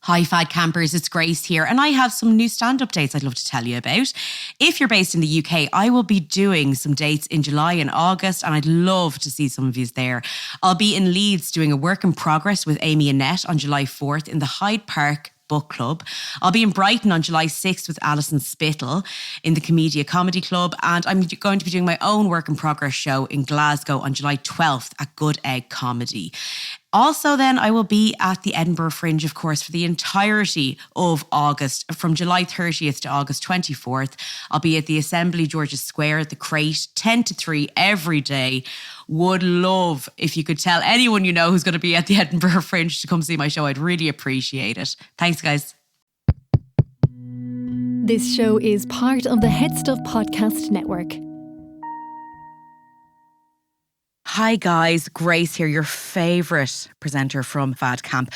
Hi Fad Campers, it's Grace here and I have some new stand updates I'd love to tell you about. If you're based in the UK, I will be doing some dates in July and August and I'd love to see some of you there. I'll be in Leeds doing a work in progress with Amy Annette on July 4th in the Hyde Park Book Club. I'll be in Brighton on July 6th with Alison Spittle in the Comedia Comedy Club, and I'm going to be doing my own work in progress show in Glasgow on July 12th at Good Egg Comedy. Also then, I will be at the Edinburgh Fringe, of course, for the entirety of August, from July 30th to August 24th. I'll be at the Assembly George's Square, the Crate, 10 to 3 every day. Would love if you could tell anyone you know who's going to be at the Edinburgh Fringe to come see my show. I'd really appreciate it. Thanks, guys. This show is part of the Head Stuff Podcast Network. Hi guys, Grace here, your favourite presenter from Fad Camp.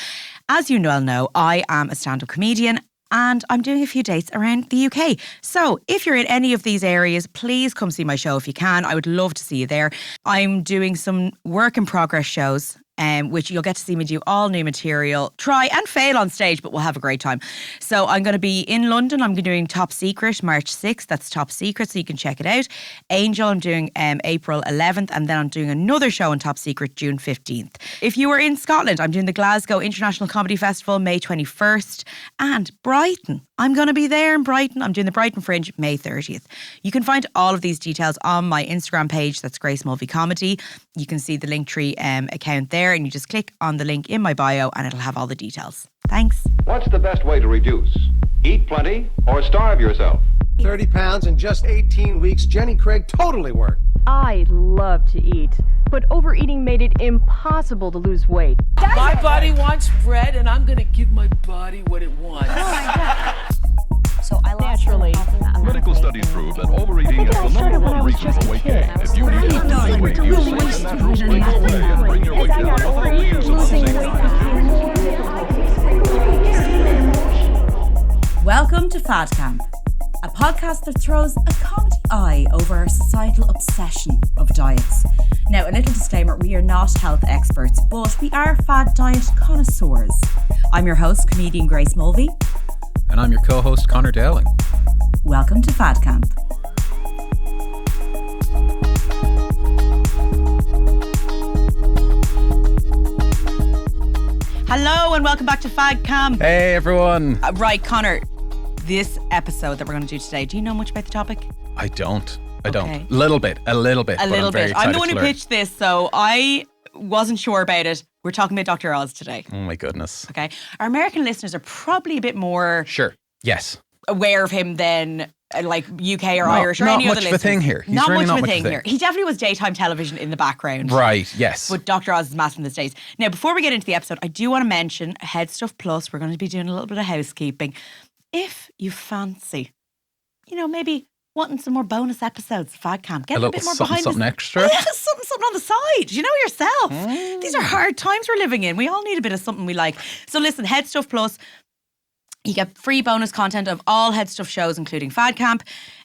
As you well know, I am a stand-up comedian and I'm doing a few dates around the UK. So if you're in any of these areas, please come see my show if you can. I would love to see you there. I'm doing some work in progress shows, which you'll get to see me do all new material, try and fail on stage, but we'll have a great time. So I'm going to be in London. I'm doing Top Secret March 6th. That's Top Secret, so you can check it out. Angel, I'm doing April 11th, and then I'm doing another show on Top Secret June 15th. If you are in Scotland, I'm doing the Glasgow International Comedy Festival May 21st, and Brighton. I'm going to be there in Brighton. I'm doing the Brighton Fringe May 30th. You can find all of these details on my Instagram page. That's Grace Mulvey Comedy. You can see the Linktree account there, and you just click on the link in my bio and it'll have all the details. Thanks. What's the best way to reduce? Eat plenty or starve yourself? 30 pounds in just 18 weeks. Jenny Craig totally worked. I love to eat, but overeating made it impossible to lose weight. My body wants bread, and I'm going to give my body what it wants. Oh my God. So I lost Naturally. Medical studies prove that overeating is the number one reason for weight gain. If you need to lose weight, use safe and natural springs away and bring your weight down without the use of synchronized. Welcome to Fad Camp, a podcast that throws a comedy eye over our societal obsession of diets. Now, a little disclaimer, we are not health experts, but we are fad diet connoisseurs. I'm your host, comedian Grace Mulvey. And I'm your co-host, Conor Dowling. Welcome to Fad Camp. Hello and welcome back to Fad Camp. Hey, everyone. Right, Conor, this episode that we're going to do today, do you know much about the topic? I don't. Okay. A little bit. A little bit. I'm the one who learn. pitched this, so I wasn't sure about it. We're talking about Dr. Oz today. Oh my goodness. Okay. Our American listeners are probably a bit more Sure. Yes. aware of him than like UK or Irish or any other listeners. Not much of a thing here. He's not really much of a thing here. He definitely was daytime television in the background. Right, yes. But Dr. Oz is massive in the States. Now, before we get into the episode, I do want to mention Head Stuff Plus. We're going to be doing a little bit of housekeeping. If you fancy, maybe wanting some more bonus episodes of Fad Camp, get a bit more behind something extra. Yeah, something on the side. You know yourself. These are hard times we're living in. We all need a bit of something we like. So listen, Head Stuff Plus, you get free bonus content of all Head Stuff shows, including Fad Camp,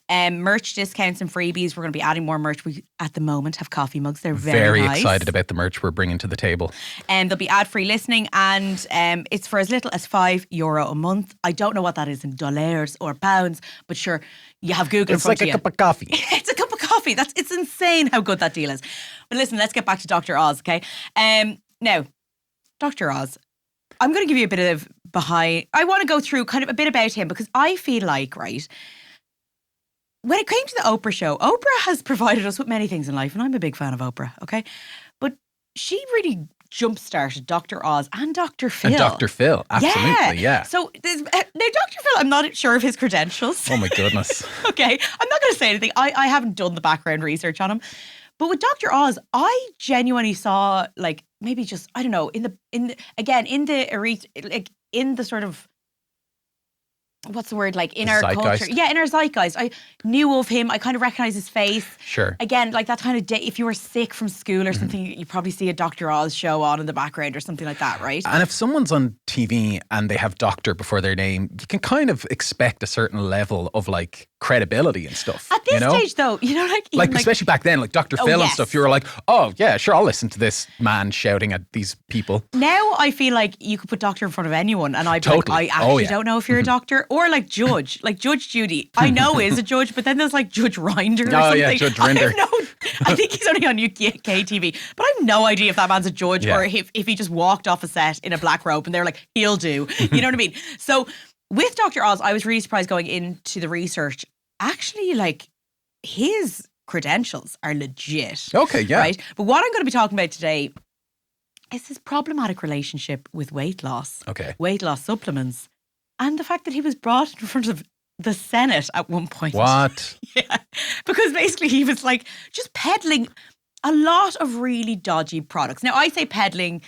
merch discounts and freebies. We're going to be adding more merch. We, at the moment, have coffee mugs. They're very nice. Excited about the merch we're bringing to the table. And there'll be ad-free listening, and it's for as little as €5 a month. I don't know what that is in dollars or pounds, but sure, you have Google in front of you. It's like a cup of coffee. It's a cup of coffee. It's insane how good that deal is. But listen, let's get back to Dr. Oz, okay? Now, Dr. Oz, I'm going to give you a bit of I want to go through kind of a bit about him because I feel like, right, when it came to the Oprah show, Oprah has provided us with many things in life, and I'm a big fan of Oprah, okay? But she really jump-started Dr. Oz and Dr. Phil. And Dr. Phil, absolutely, yeah. So, now Dr. Phil, I'm not sure of his credentials. Oh my goodness. Okay, I'm not going to say anything. I haven't done the background research on him. But with Dr. Oz, I genuinely saw, like, maybe just, I don't know, in the sort of what's the word, like in our Zeitgeist. culture. Yeah, in our zeitgeist. I knew of him. I kind of recognize his face. Sure. Again, like that kind of day, if you were sick from school or something, you probably see a Dr. Oz show on in the background or something like that, right? And if someone's on TV and they have doctor before their name, you can kind of expect a certain level of like credibility and stuff. At this stage though, you know, like especially back then, like Dr. Phil and yes. stuff, you were like, oh yeah, sure, I'll listen to this man shouting at these people. Now I feel like you could put doctor in front of anyone and I'd be Totally. like, I actually don't know if you're a doctor. Or like judge, like Judge Judy. I know is a judge, but then there's like Judge Rinder or something. Yeah, Judge Rinder. I think he's only on UK TV, but I have no idea if that man's a judge or if he just walked off a set in a black robe and they're like, he'll do. You know what I mean? So with Dr. Oz, I was really surprised going into the research. Actually, like his credentials are legit. Okay, yeah. Right? But what I'm going to be talking about today is his problematic relationship with weight loss. Okay. Weight loss supplements. And the fact that he was brought in front of the Senate at one point. What? Yeah. Because basically he was like just peddling a lot of really dodgy products. Now, I say peddling,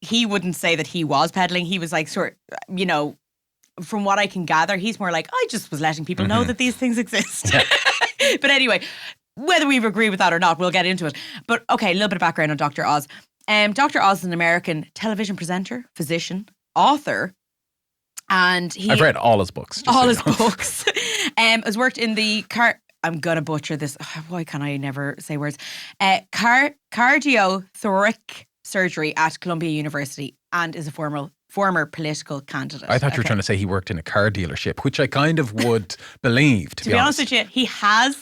he wouldn't say that he was peddling. He was like you know, from what I can gather, he's more like, I just was letting people know that these things exist. But anyway, whether we agree with that or not, we'll get into it. But okay, a little bit of background on Dr. Oz. Dr. Oz is an American television presenter, physician, author, and I've read all his books. All his books. Has worked in the I'm going to butcher this. Why can I never say words? Cardiothoracic surgery at Columbia University and is a former political candidate. I thought you were trying to say he worked in a car dealership, which I kind of would believe, to be honest with you, he has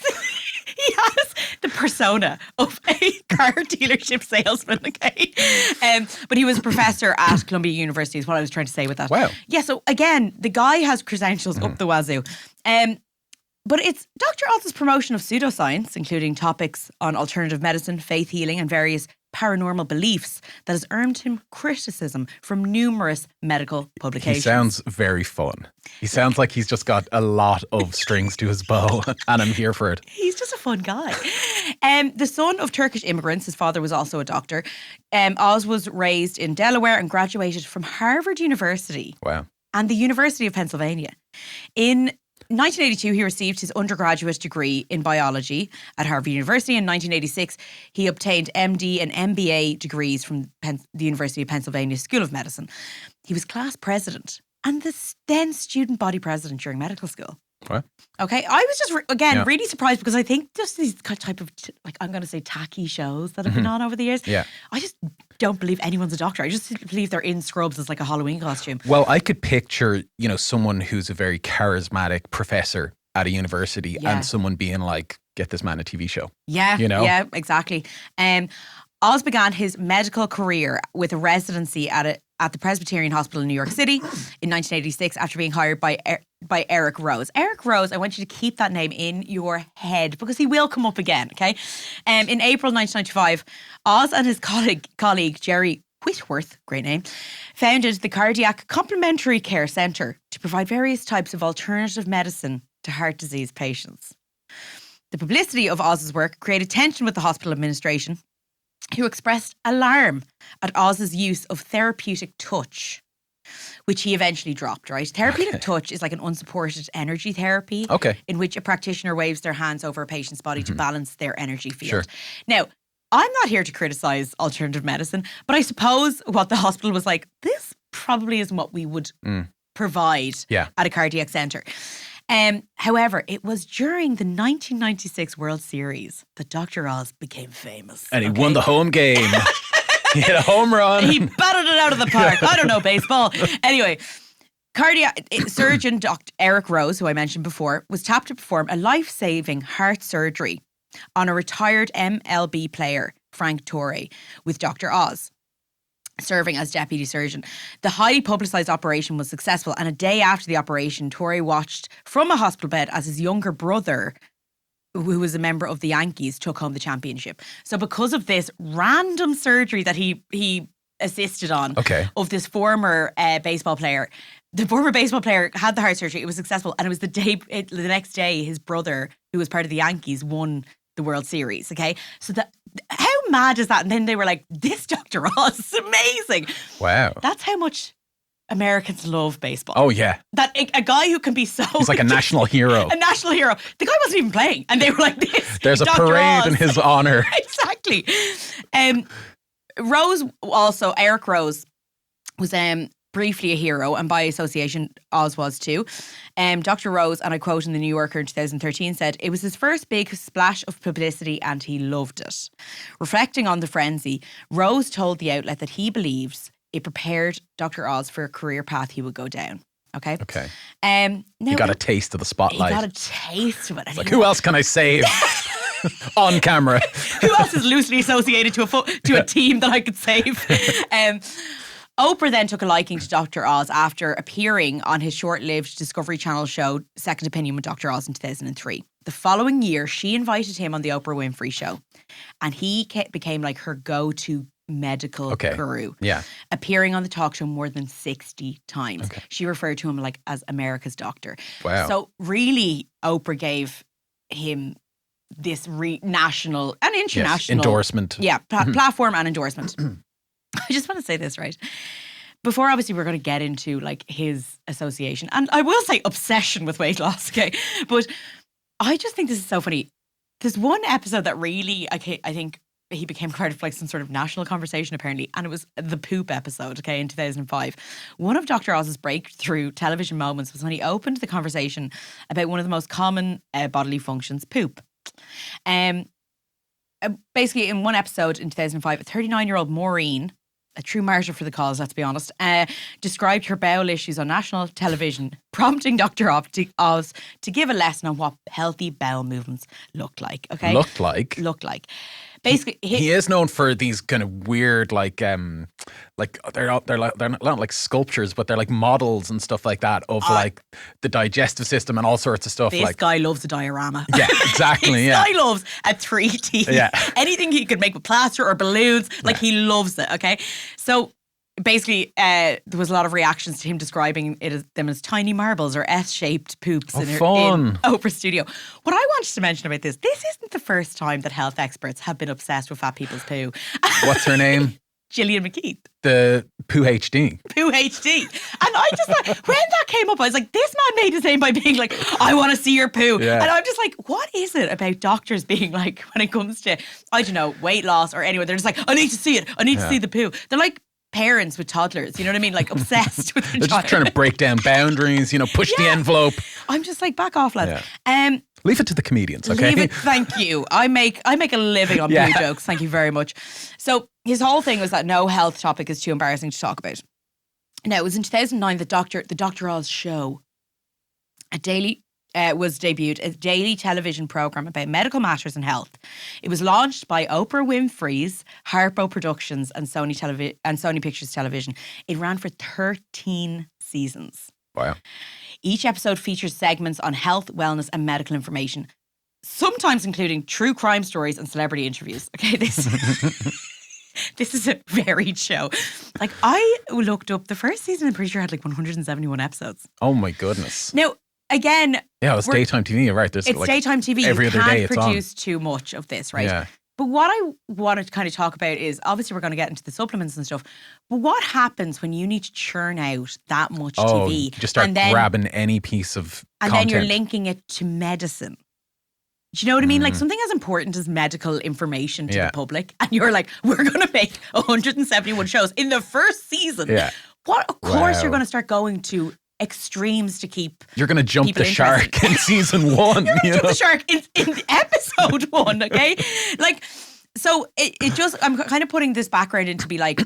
the persona of a car dealership salesman, okay? But he was a professor at Columbia University is what I was trying to say with that. Wow. Yeah, so again, the guy has credentials up the wazoo. But it's Dr. Oz's promotion of pseudoscience, including topics on alternative medicine, faith healing, and various paranormal beliefs that has earned him criticism from numerous medical publications. He sounds very fun. He sounds like he's just got a lot of strings to his bow, and I'm here for it. He's just a fun guy. The son of Turkish immigrants, his father was also a doctor. Oz was raised in Delaware and graduated from Harvard University. Wow. And the University of Pennsylvania. In 1982, he received his undergraduate degree in biology at Harvard University. In 1986, he obtained MD and MBA degrees from the University of Pennsylvania School of Medicine. He was class president and the then student body president during medical school. What? Okay, I was just, really surprised because I think just these type of, I'm going to say tacky shows that have been on over the years. Yeah. I just don't believe anyone's a doctor. I just believe they're in scrubs as like a Halloween costume. Well, I could picture, someone who's a very charismatic professor at a university and someone being like, get this man a TV show. Yeah, you know? Yeah, exactly. Oz began his medical career with a residency at the Presbyterian Hospital in New York City in 1986 after being hired by Eric Rose. Eric Rose, I want you to keep that name in your head because he will come up again, okay? In April 1995, Oz and his colleague Jerry Whitworth, great name, founded the Cardiac Complementary Care Centre to provide various types of alternative medicine to heart disease patients. The publicity of Oz's work created tension with the hospital administration, who expressed alarm at Oz's use of therapeutic touch, which he eventually dropped, right? Therapeutic touch is like an unsupported energy therapy in which a practitioner waves their hands over a patient's body to balance their energy field. Sure. Now, I'm not here to criticize alternative medicine, but I suppose what the hospital was like, this probably isn't what we would provide at a cardiac centre. However, it was during the 1996 World Series that Dr. Oz became famous. And he won the home game. He hit a home run. He batted it out of the park. I don't know baseball. Anyway, cardiac surgeon Dr. Eric Rose, who I mentioned before, was tapped to perform a life-saving heart surgery on a retired MLB player, Frank Torre, with Dr. Oz serving as deputy surgeon. The highly publicised operation was successful, and a day after the operation, Torre watched from a hospital bed as his younger brother, who was a member of the Yankees, took home the championship. So because of this random surgery that he assisted on of this former baseball player, the former baseball player had the heart surgery. It was successful, and it was the next day his brother, who was part of the Yankees, won the World Series. Okay, so how mad is that? And then they were like, "This Dr. Oz is amazing." Wow, that's how much Americans love baseball. Oh, yeah. That a guy who can be so... He's like a national hero. A national hero. The guy wasn't even playing. And they were like this. There's a Dr. parade Oz. in his honor. Exactly. Rose also, Eric Rose, was briefly a hero, and by association, Oz was too. Dr. Rose, and I quote in the New Yorker in 2013, said, "It was his first big splash of publicity and he loved it." Reflecting on the frenzy, Rose told the outlet that he believes it prepared Dr. Oz for a career path he would go down. Okay. Okay. Now, You got a taste of the spotlight. He got a taste of it. Like, who else can I save on camera? Who else is loosely associated to a team that I could save? Oprah then took a liking to Dr. Oz after appearing on his short-lived Discovery Channel show Second Opinion with Dr. Oz in 2003. The following year, she invited him on the Oprah Winfrey Show, and he became like her go-to medical guru. Yeah. Appearing on the talk show more than 60 times. Okay. She referred to him like as America's doctor. Wow. So really, Oprah gave him this national and international endorsement. Yeah, platform and endorsement. I just want to say this, right? Before, obviously, we're going to get into like his association, and I will say obsession with weight loss, okay? But I just think this is so funny. There's one episode that really, I think he became part of like some sort of national conversation apparently, and it was the poop episode, okay, in 2005. One of Dr. Oz's breakthrough television moments was when he opened the conversation about one of the most common bodily functions, poop. Basically, in one episode in 2005, a 39-year-old Maureen, a true martyr for the cause, let's be honest, described her bowel issues on national television, prompting Dr. Oz to give a lesson on what healthy bowel movements looked like. Okay, Looked like. Basically, he is known for these kind of weird, like they're not like sculptures, but they're like models and stuff like that of like the digestive system and all sorts of stuff. This guy loves a diorama. Yeah, exactly. This guy loves a 3D. Yeah. Anything he could make with plaster or balloons, like he loves it. Okay, so basically, there was a lot of reactions to him describing them as tiny marbles or S-shaped poops in Oprah's studio. What I wanted to mention about this isn't the first time that health experts have been obsessed with fat people's poo. What's her name? Gillian McKeith. The Poo HD. Poo HD. And I just like, when that came up, I was like, this man made his name by being like, I want to see your poo. Yeah. And I'm just like, what is it about doctors being like, when it comes to, I don't know, weight loss or anyone, they're just like, I need to see it. I need to see the poo. They're like parents with toddlers, you know what I mean? Like obsessed with their They're just trying to break down boundaries, push the envelope. I'm just like, back off, lads. Yeah. Leave it to the comedians, okay? Leave it, thank you. I make a living on poo jokes, thank you very much. So his whole thing was that no health topic is too embarrassing to talk about. Now, it was in 2009 that the Dr. Oz show was debuted, a daily television program about medical matters and health. It was launched by Oprah Winfrey's Harpo Productions and Sony Pictures Television. It ran for 13 seasons. Wow. Each episode features segments on health, wellness, and medical information, sometimes including true crime stories and celebrity interviews. Okay, this is a varied show. Like, I looked up the first season, I'm pretty sure had like 171 episodes. Oh my goodness. Now, again, yeah, it's daytime TV, right? It's like daytime TV. Every other day it's on. You can't produce too much of this, right? Yeah. But what I wanted to kind of talk about is, obviously we're going to get into the supplements and stuff, but what happens when you need to churn out that much TV? Just start grabbing any piece of content. And then you're linking it to medicine. Do you know what I mean? Like something as important as medical information to the public, and you're like, we're going to make 171 shows in the first season. Yeah. Of course you're going to start going to extremes to keep. You're going to jump the shark in season 1. You're going to jump the shark in episode 1, okay? Like, so it just, I'm kind of putting this background in to be like,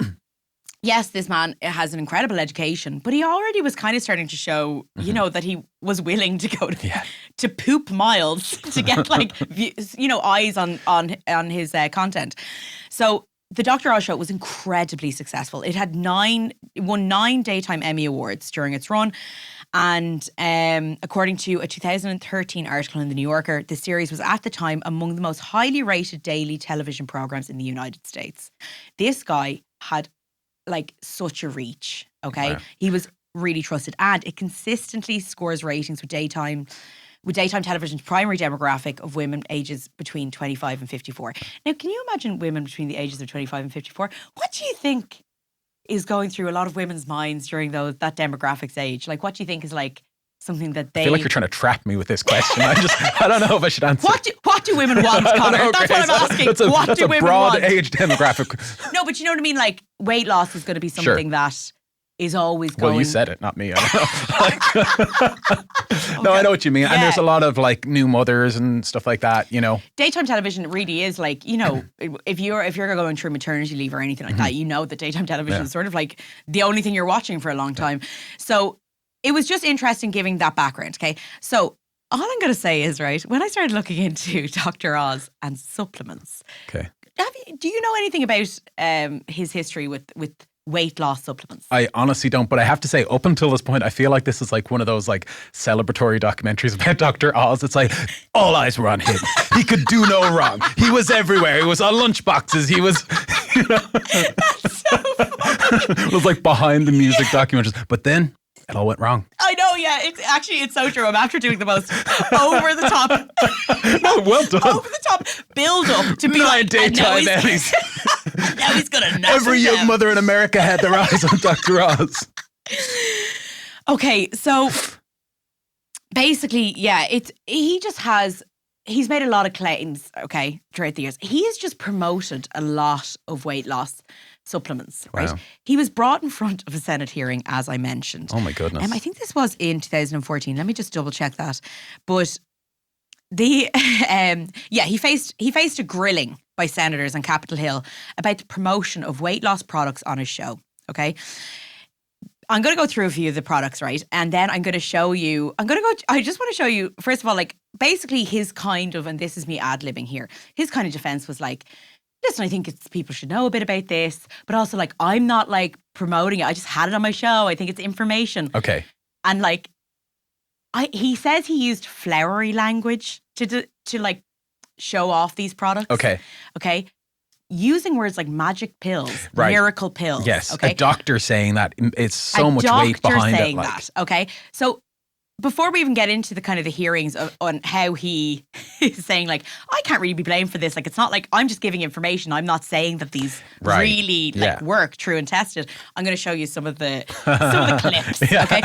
yes, this man has an incredible education, but he already was kind of starting to show, that he was willing to go to poop miles to get like, eyes on his content. So the Dr. Oz show was incredibly successful. It had won 9 Daytime Emmy Awards during its run. And according to a 2013 article in The New Yorker, the series was at the time among the most highly rated daily television programs in the United States. This guy had like such a reach, okay? Wow. He was really trusted, and it consistently scores ratings with daytime television's primary demographic of women ages between 25 and 54. Now, can you imagine women between the ages of 25 and 54? What do you think is going through a lot of women's minds during that demographics age? Like, what do you think is like something that they... I feel like you're trying to trap me with this question. I don't know if I should answer. What do women want, Conor? That's what I'm asking. That's a broad age demographic. No, but you know what I mean? Like, weight loss is going to be something that is always going... Well, you said it, not me. I don't know. No, I know what you mean. Yeah. And there's a lot of like new mothers and stuff like that, you know. Daytime television really is like, you know, if you're going through maternity leave or anything like that, you know that daytime television is sort of like the only thing you're watching for a long time. So it was just interesting giving that background, okay? So all I'm going to say is, right, when I started looking into Dr. Oz and supplements, okay, do you know anything about his history with weight loss supplements? I honestly don't, but I have to say, up until this point, I feel like this is like one of those like celebratory documentaries about Dr. Oz. It's like all eyes were on him. He could do no wrong. He was everywhere. He was on lunchboxes. He was, you know, that's so funny. It was like behind the music documentaries. But then it all went wrong. I know, yeah. It's so true. I'm after doing the most over the top. No, well done. Over the top build up to be like daytime Emmys. Now he's gonna knock Every young mother in America had their eyes on Dr. Oz. Okay, so basically, yeah, he's made a lot of claims, okay, throughout the years. He has just promoted a lot of weight loss supplements, right? Wow. He was brought in front of a Senate hearing, as I mentioned. Oh my goodness. I think this was in 2014. Let me just double check that. But he faced a grilling by senators on Capitol Hill about the promotion of weight loss products on his show, okay? I'm going to go through a few of the products, right? And then I'm going to show you, I just want to show you, first of all, like basically his kind of, and this is me ad-libbing here, his kind of defense was like, listen, I think people should know a bit about this, but also like, I'm not like promoting it. I just had it on my show. I think it's information. Okay. And like, he says he used flowery language to like show off these products. Okay. Okay. Using words like magic pills, right. Miracle pills. Yes. Okay. A doctor saying that, it's so much weight behind saying it. Like. That. Okay. So before we even get into the kind of the hearings on how he is saying like, I can't really be blamed for this. Like, it's not like I'm just giving information. I'm not saying that these really like work, true and tested. I'm going to show you some of the clips. Yeah. Okay.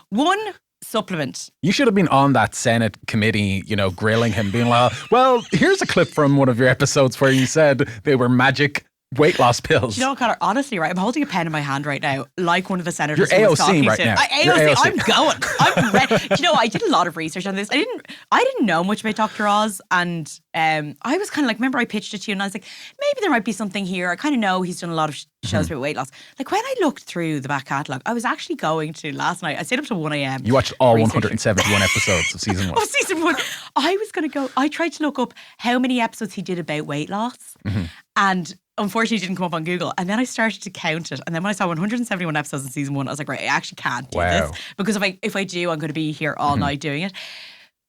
One supplement. You should have been on that Senate committee, you know, grilling him, being like, well, here's a clip from one of your episodes where you said they were magic weight loss pills. You know, Conor, honestly, right, I'm holding a pen in my hand right now, like one of the senators. You're AOC right now. AOC, I'm going. I'm ready. You know, I did a lot of research on this. I didn't know much about Dr. Oz, and I was kind of like, remember I pitched it to you and I was like, maybe there might be something here. I kind of know he's done a lot of shows about weight loss. Like when I looked through the back catalogue, I was actually going to last night. I stayed up till 1 a.m. You watched all 171 episodes of season 1. Of season 1. I was going to go, I tried to look up how many episodes he did about weight loss, and unfortunately, it didn't come up on Google. And then I started to count it. And then when I saw 171 episodes in season 1, I was like, right, I actually can't do this. Because if I do, I'm going to be here all night doing it.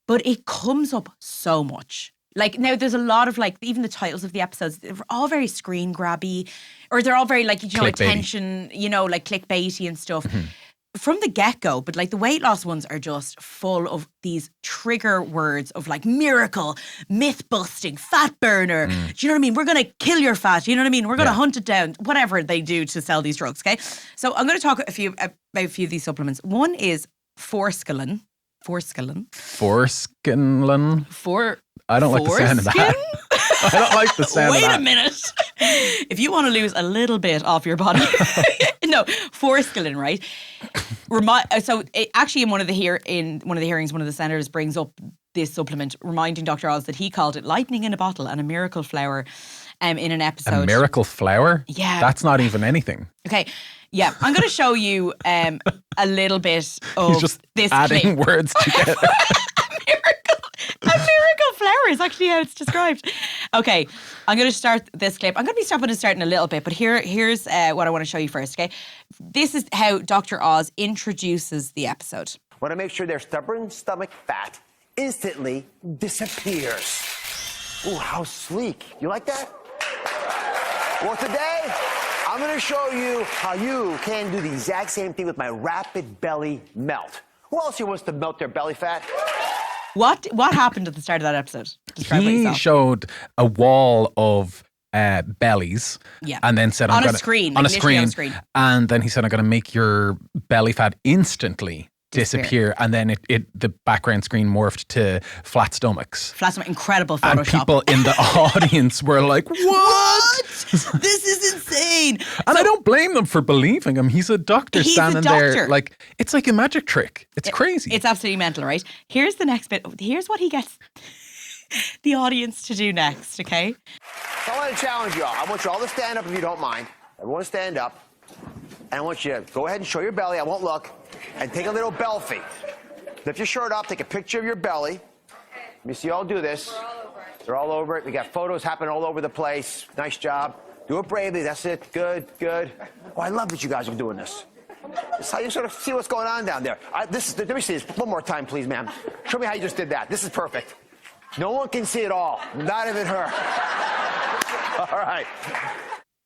But it comes up so much. Like, now there's a lot of like, even the titles of the episodes, they're all very screen grabby. Or they're all very like, you know, attention, you know, like clickbaity and stuff. From the get-go, but like the weight loss ones are just full of these trigger words of like miracle, myth-busting, fat burner. Do you know what I mean? We're going to kill your fat. You know what I mean? We're going to hunt it down. Whatever they do to sell these drugs, okay? So I'm going to talk about a few of these supplements. One is forskolin. I don't like the sound of that. I don't like the sound of that. Wait a minute. If you want to lose a little bit off your body. No, forskolin, right? So actually in one of the hearings, one of the senators brings up this supplement, reminding Dr. Oz that he called it lightning in a bottle and a miracle flower in an episode. A miracle flower? Yeah. That's not even anything. Okay. Yeah, I'm going to show you a little bit of He's just this adding clip. words together. A miracle flower is actually how it's described. Okay, I'm going to start this clip. I'm going to be stopping and starting a little bit, but here's what I want to show you first, okay? This is how Dr. Oz introduces the episode. Want to make sure their stubborn stomach fat instantly disappears. Ooh, how sleek. You like that? Well, today, I'm going to show you how you can do the exact same thing with my Rapid Belly Melt. Who else here wants to melt their belly fat? What happened at the start of that episode? He showed a wall of bellies. Yeah. And then said, On a I'm gonna, screen, on like a literally screen. on a screen. And then he said, I'm going to make your belly fat instantly disappear. And then the background screen morphed to flat stomachs. Flat stomach, incredible Photoshop. And people in the audience were like, what? This is insane. And I don't blame them for believing him. He's a doctor standing there. Like, it's like a magic trick. It's crazy. It's absolutely mental, right? Here's the next bit. Here's what he gets the audience to do next, okay? So I want to challenge you all. I want you all to stand up if you don't mind. Everyone stand up. And I want you to go ahead and show your belly. I won't look. And take a little belfie. Lift your shirt up. Take a picture of your belly. Let me see you all do this. They're all over it. We got photos happening all over the place. Nice job. Do it bravely. That's it. Good, good. Oh, I love that you guys are doing this. This is how you sort of see what's going on down there. Let me see this one more time, please, ma'am. Show me how you just did that. This is perfect. No one can see it all. Not even her. All right.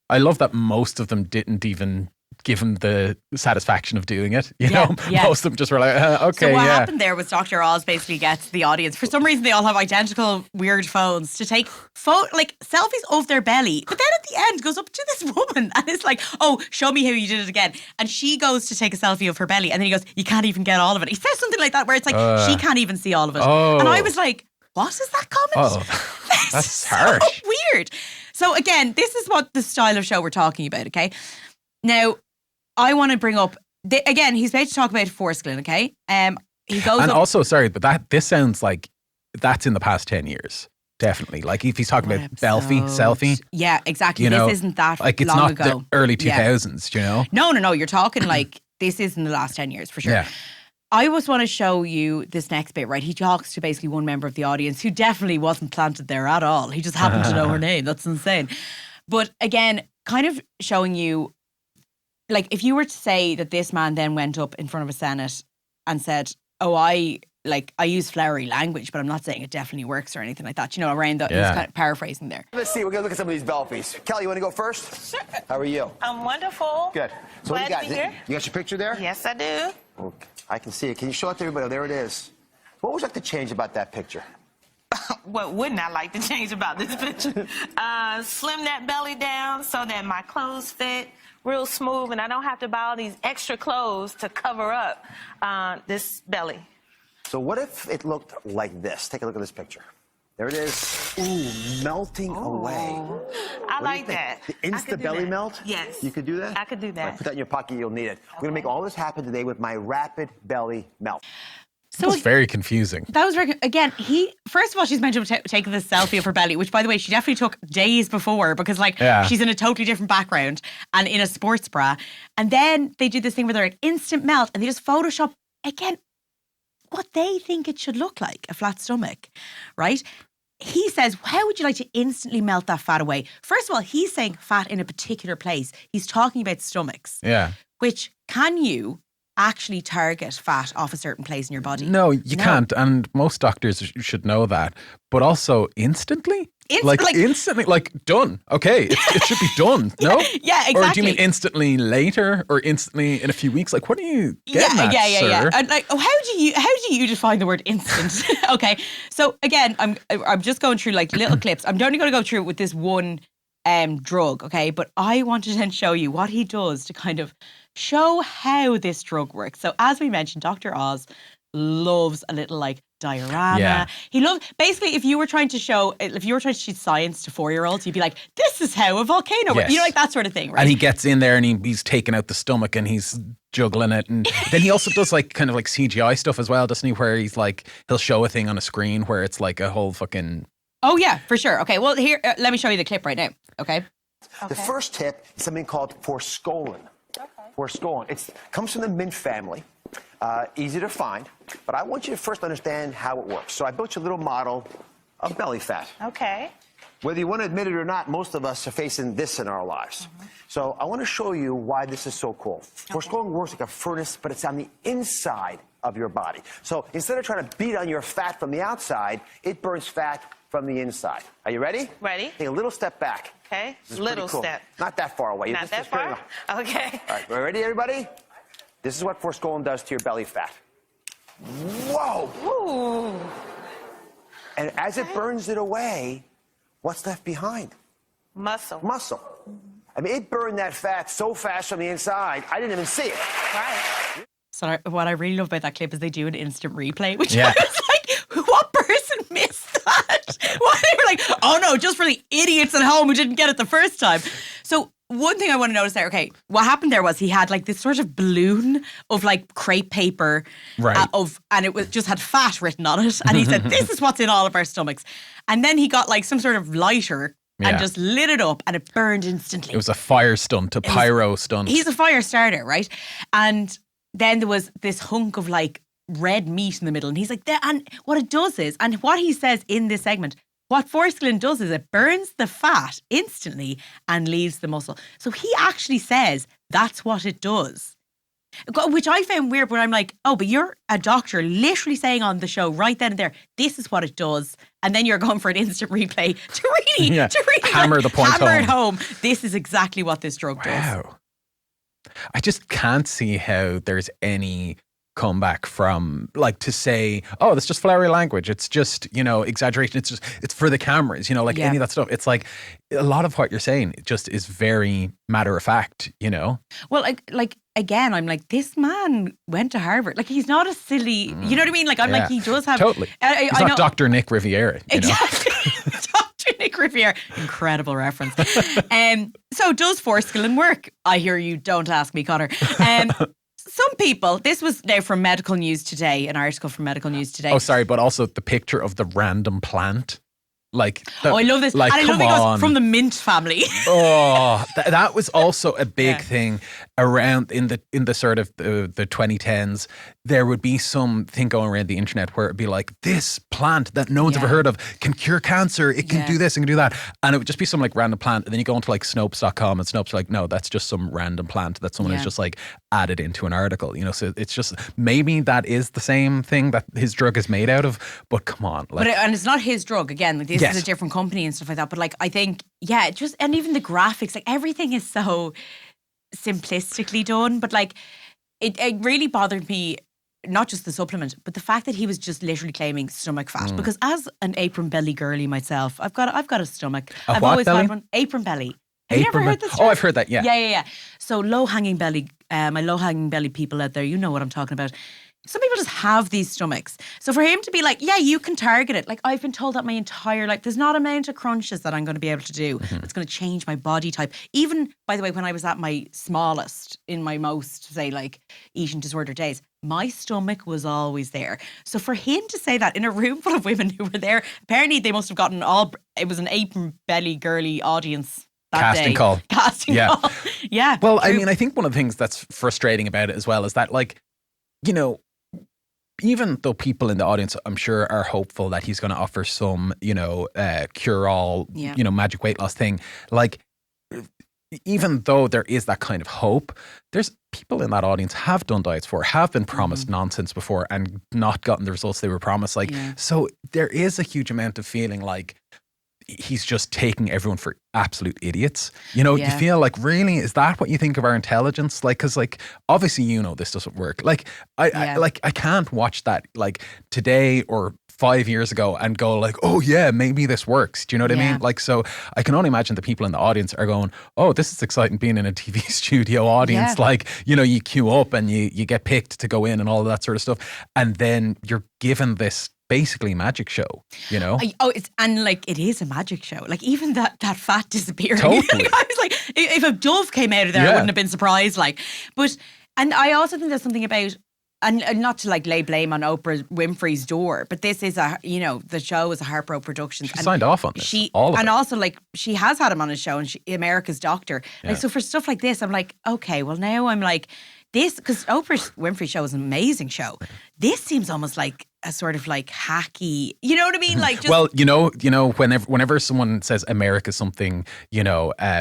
I love that most of them didn't even give him the satisfaction of doing it. You know, most of them just were like, okay, So what happened there was Dr. Oz basically gets the audience. For some reason, they all have identical weird phones to take selfies of their belly. But then at the end, goes up to this woman and is like, oh, show me how you did it again. And she goes to take a selfie of her belly. And then he goes, you can't even get all of it. He says something like that where it's like, she can't even see all of it. And I was like, what is that comment? That's harsh. So weird. So again, this is what the style of show we're talking about, okay? Now, I want to bring up, again, he's about to talk about forskolin, okay? He goes and up, also, sorry, but this sounds like that's in the past 10 years. Definitely. Like if he's talking about selfie. Yeah, exactly. You know, this isn't that like it's long not ago. the early 2000s, you know? No. You're talking like this is in the last 10 years for sure. Yeah. I just want to show you this next bit, right? He talks to basically one member of the audience who definitely wasn't planted there at all. He just happened to know her name. That's insane. But again, kind of showing you, like, if you were to say that this man then went up in front of a Senate and said, oh, I use flowery language, but I'm not saying it definitely works or anything like that. You know, around that, he's kind of paraphrasing there. Let's see, we're going to look at some of these belfies. Kelly, you want to go first? Sure. How are you? I'm wonderful. Good. So Glad what do you got? to be here. You got your picture there? Yes, I do. Okay. I can see it. Can you show it to everybody? Oh, there it is. What would you like to change about that picture? What wouldn't I like to change about this picture? Slim that belly down so that my clothes fit real smooth and I don't have to buy all these extra clothes to cover up this belly. So what if it looked like this? Take a look at this picture. There it is. Ooh, melting away. I like that. The insta-belly melt? Yes. You could do that? I could do that. Right, put that in your pocket, you'll need it. We're going to make all this happen today with my rapid belly melt. So that was very confusing. That was very, again, first of all, she's meant to have taken this selfie of her belly, which, by the way, she definitely took days before because, she's in a totally different background and in a sports bra. And then they do this thing where they're like instant melt and they just Photoshop, again, what they think it should look like, a flat stomach, right? He says, how would you like to instantly melt that fat away? First of all, he's saying fat in a particular place. He's talking about stomachs. Yeah. Which, can you actually target fat off a certain place in your body? No, you can't. And most doctors should know that. But also instantly? Instantly, done. Okay, it should be done, no? Yeah, exactly. Or do you mean instantly later or instantly in a few weeks? Like, what are you getting at, sir? Yeah. And how do you define the word instant? Okay, so again, I'm just going through like little clips. I'm only going to go through it with this one drug, okay? But I wanted to then show you what he does to kind of show how this drug works. So as we mentioned, Dr. Oz loves a little diorama. Yeah. He loves, basically, if you were trying to teach science to 4-year-olds, you'd be like, this is how a volcano works. You know, like that sort of thing, right? And he gets in there and he's taking out the stomach and he's juggling it. And then he also does kind of CGI stuff as well, doesn't he? Where he's he'll show a thing on a screen where it's like a whole fucking... Oh yeah, for sure. Okay, well here, let me show you the clip right now, okay? The first tip is something called forskolin. Okay. Forskolin. It comes from the mint family. Easy to find, but I want you to first understand how it works. So I built you a little model of belly fat. Okay. Whether you want to admit it or not, most of us are facing this in our lives. So I want to show you why this is so cool. Forskolin works like a furnace, but it's on the inside of your body. So instead of trying to beat on your fat from the outside, it burns fat from the inside. Are you ready? Ready. Take a little step back. Okay. Little step. Not that far away. Not that far? Okay. All right, ready, everybody? This is what forskolin does to your belly fat. Whoa! Ooh. And as it burns it away, what's left behind? Muscle. Muscle. I mean, it burned that fat so fast from the inside, I didn't even see it. Right. So what I really love about that clip is they do an instant replay, which Yeah. I was like, what person missed that? Why they were like, oh no, just for the idiots at home who didn't get it the first time. So one thing I want to notice there, okay, what happened there was he had like this sort of balloon of like crepe paper, Right. and it was just had fat written on it, and he said, "This is what's in all of our stomachs." And then he got like some sort of lighter and just lit it up, and it burned instantly. It was a fire stunt, a pyro stunt. He's a fire starter, right? And then there was this hunk of like red meat in the middle, and he's like, and what it does is, and what he says in this segment, what forskolin does is it burns the fat instantly and leaves the muscle. So he actually says that's what it does. Which I found weird, but I'm like, oh, but you're a doctor literally saying on the show right then and there, this is what it does. And then you're going for an instant replay to really hammer the point hammer it home. home. This is exactly what this drug does. Wow. I just can't see how there's any comeback from like to say, oh, that's just flowery language. It's just, exaggeration. It's for the cameras, any of that stuff. It's like a lot of what you're saying just is very matter of fact, Well, like again, I'm like, this man went to Harvard. Like, he's not a silly, you know what I mean? Like, I'm like, he does have. Totally. He's not Dr. Nick Riviera. Exactly. Dr. Nick Riviera. Incredible reference. So does forskolin work? I hear you. Don't ask me, Conor. Some people, this was now from Medical News Today, an article from Medical News Today. Oh, sorry, but also the picture of the random plant. Like, I love this. Like, and I love it goes from the mint family. Oh, that was also a big thing around in the sort of the 2010s. There would be some thing going around the internet where it'd be like, this plant that no one's ever heard of can cure cancer. It can do this and can do that. And it would just be some like random plant. And then you go onto like Snopes.com and Snopes are like, no, that's just some random plant that someone has just like added into an article. So it's just, maybe that is the same thing that his drug is made out of. But come on. And it's not his drug. Again, like this is a different company and stuff like that. But like, I think, and even the graphics, like everything is so simplistically done. But like, it really bothered me, not just the supplement, but the fact that he was just literally claiming stomach fat. Because as an apron belly girly myself, I've got a stomach. I've always had one. Apron belly. Have you ever heard this? Oh, I've heard that. Yeah. Yeah. So low hanging belly, my low hanging belly people out there, you know what I'm talking about. Some people just have these stomachs. So for him to be like, yeah, you can target it. Like, I've been told that my entire life, there's not an amount of crunches that I'm going to be able to do. It's going to change my body type. Even, by the way, when I was at my smallest, in my most, say, like, eating disorder days, my stomach was always there. So for him to say that in a room full of women who were there, apparently they must have gotten it was an apron belly girly audience. Casting call. Yeah. Well, true. I mean, I think one of the things that's frustrating about it as well is that, like, even though people in the audience, I'm sure, are hopeful that he's going to offer some, cure-all, magic weight loss thing, like, even though there is that kind of hope, there's people in that audience have done diets before, have been promised nonsense before and not gotten the results they were promised. Like, so there is a huge amount of feeling like he's just taking everyone for absolute idiots. You feel like, really, is that what you think of our intelligence? Like, because like, obviously, this doesn't work. Like, I can't watch that like today or 5 years ago and go like, oh yeah, maybe this works. Do you know what I mean? Like, so I can only imagine the people in the audience are going, oh, this is exciting being in a TV studio audience. Like, you queue up and you get picked to go in and all of that sort of stuff. And then you're given this basically magic show, it is a magic show. Like, even that fat disappearing. Totally. I was like, if a dove came out of there, I wouldn't have been surprised. Like, and I also think there's something about, and not to like lay blame on Oprah Winfrey's door, but this is the show is a Harpo Productions. She signed off on this. Also like she has had him on his show, and America's Doctor. Like, so for stuff like this, I'm like, okay, well now I'm like this, because Oprah Winfrey show is an amazing show. This seems almost like a sort of like hacky, you know what I mean? Like, just, well, whenever someone says America something,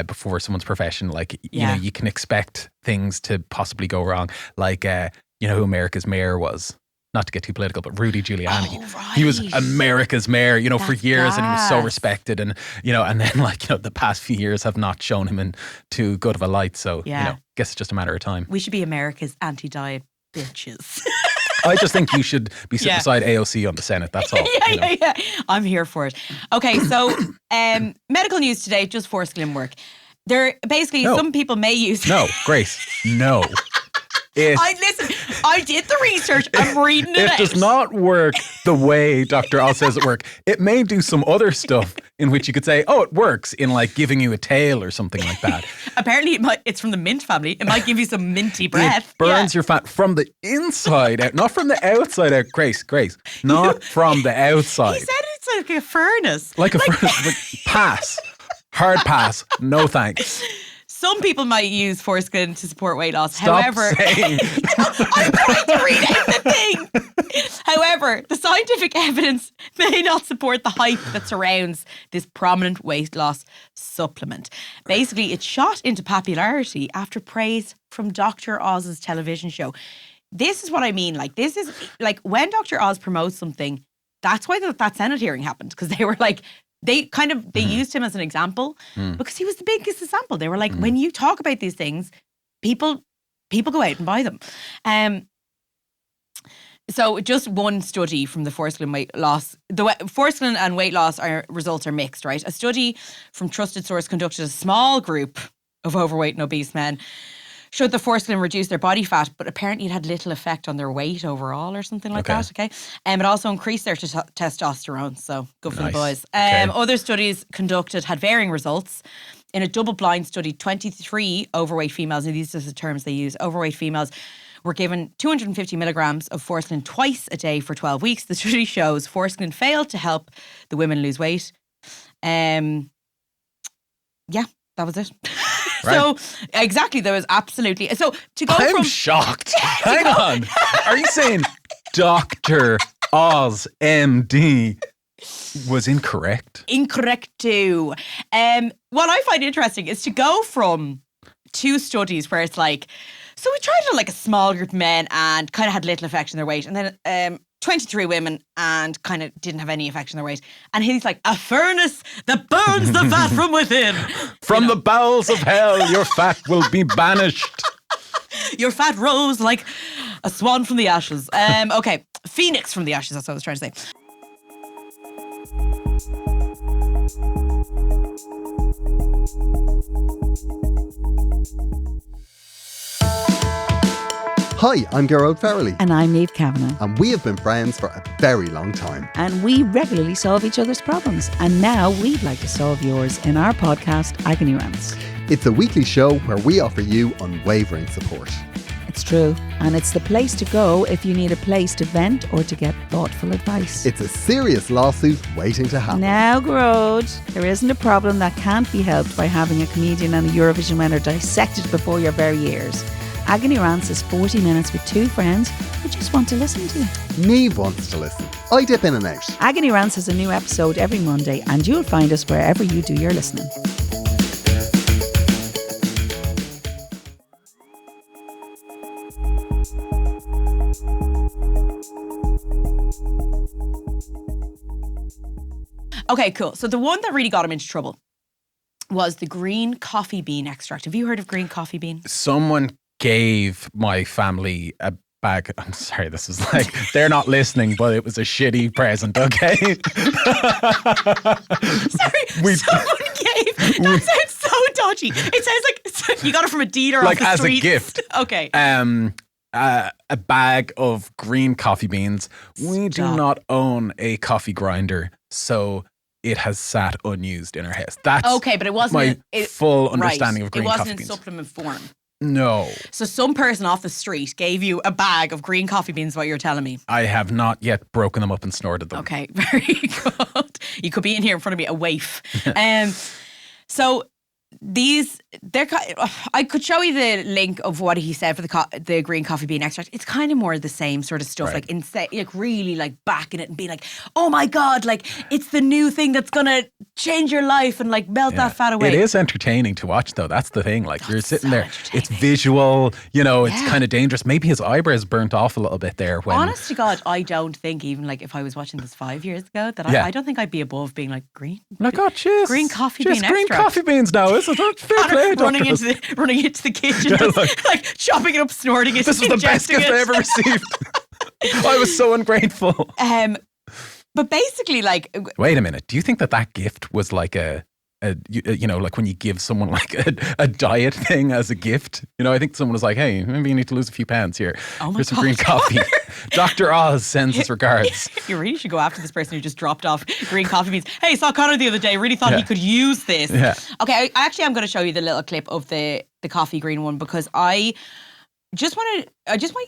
before someone's profession, like, you can expect things to possibly go wrong. Like, who America's mayor was? Not to get too political, but Rudy Giuliani. Oh, right. He was America's mayor, for years, and he was so respected. And, and then the past few years have not shown him in too good of a light. So, guess it's just a matter of time. We should be America's anti-diet bitches. I just think you should be sitting beside AOC on the Senate. That's all. Yeah. I'm here for it. Okay, so medical news today, just forskin work. There basically some people may use. No, Grace, no. I did the research. I'm reading it out. It does not work the way Dr. Oz says it works. It may do some other stuff in which you could say, oh, it works in like giving you a tail or something like that. Apparently, it's from the mint family. It might give you some minty breath. It burns your fat from the inside out, not from the outside out. Grace, not from the outside. He said it's like a furnace. Like a furnace. Like, pass. Hard pass. No thanks. Some people might use foreskin to support weight loss. Stop However, saying. I'm trying to read out the thing. However, the scientific evidence may not support the hype that surrounds this prominent weight loss supplement. Basically, it shot into popularity after praise from Dr. Oz's television show. This is what I mean. Like, this is like when Dr. Oz promotes something, that's why that Senate hearing happened, because they were like, they used him as an example because he was the biggest example. They were like, when you talk about these things, people go out and buy them. So just one study from the foreskin weight loss, foreskin and weight loss results are mixed, right? A study from trusted source conducted a small group of overweight and obese men showed the foreskin reduced their body fat, but apparently it had little effect on their weight overall or something like that, okay? It also increased their testosterone, so good for the boys. Other studies conducted had varying results. In a double-blind study, 23 overweight females, and these are the terms they use, overweight females were given 250 milligrams of foreskin twice a day for 12 weeks. The study shows foreskin failed to help the women lose weight. Yeah, that was it. Right. So, exactly, there was absolutely... So, to go I'm shocked. Hang on. Are you saying Dr. Oz, MD, was incorrect? Incorrect too. What I find interesting is to go from two studies where it's like... So, we tried it on like a small group of men and kind of had little effect on their weight. And then 23 women and kind of didn't have any effect on their weight. And he's like, a furnace that burns the fat from within. From the bowels of hell, your fat will be banished. Your fat rose like a swan from the ashes. Okay, phoenix from the ashes, that's what I was trying to say. Hi, I'm Gerard Farrelly. And I'm Niamh Kavanagh. And we have been friends for a very long time. And we regularly solve each other's problems. And now we'd like to solve yours in our podcast, Agony Rants. It's a weekly show where we offer you unwavering support. It's true. And it's the place to go if you need a place to vent or to get thoughtful advice. It's a serious lawsuit waiting to happen. Now, Grode, there isn't a problem that can't be helped by having a comedian and a Eurovision winner dissected before your very ears. Agony Rants is 40 minutes with two friends who just want to listen to you. Niamh wants to listen. I dip in and out. Agony Rants has a new episode every Monday, and you'll find us wherever you do your listening. Okay, cool. So the one that really got him into trouble was the green coffee bean extract. Have you heard of green coffee bean? Someone gave my family a bag. I'm sorry, this is like, they're not listening, but it was a shitty present, okay? Sorry, someone gave. That sounds so dodgy. It sounds like you got it from a dealer like off the street. street. As a gift. Okay. A bag of green coffee beans. We do not own a coffee grinder, so it has sat unused in our house. That's okay, but it wasn't my full understanding of green coffee beans. It wasn't in supplement form. No. So some person off the street gave you a bag of green coffee beans, what you're telling me. I have not yet broken them up and snorted them. Okay, very good. You could be in here in front of me, a waif. So I could show you the link of what he said for the green coffee bean extract. It's kind of more the same sort of stuff, right. like really like backing it and being like, oh my God, like it's the new thing that's gonna change your life and like melt that fat away. It is entertaining to watch though. That's the thing. Like you're sitting there, it's visual, it's kind of dangerous. Maybe his eyebrows burnt off a little bit there. Honest to God, I don't think even like if I was watching this 5 years ago that I don't think I'd be above being like green. Oh my God, cheers. Green coffee bean extract. Green coffee beans now, isn't it? Fair play running into the kitchen, like chopping it up, snorting it. This was the best gift I ever received. I was so ungrateful. But basically, like, wait a minute. Do you think that gift was like like when you give someone like a diet thing as a gift? I think someone was like, "Hey, maybe you need to lose a few pounds here. Here's some green coffee." Dr. Oz sends his regards. You really should go after this person who just dropped off green coffee beans. Hey, saw Conor the other day. Really thought he could use this. Yeah. Okay, I'm going to show you the little clip of the coffee green one because I just want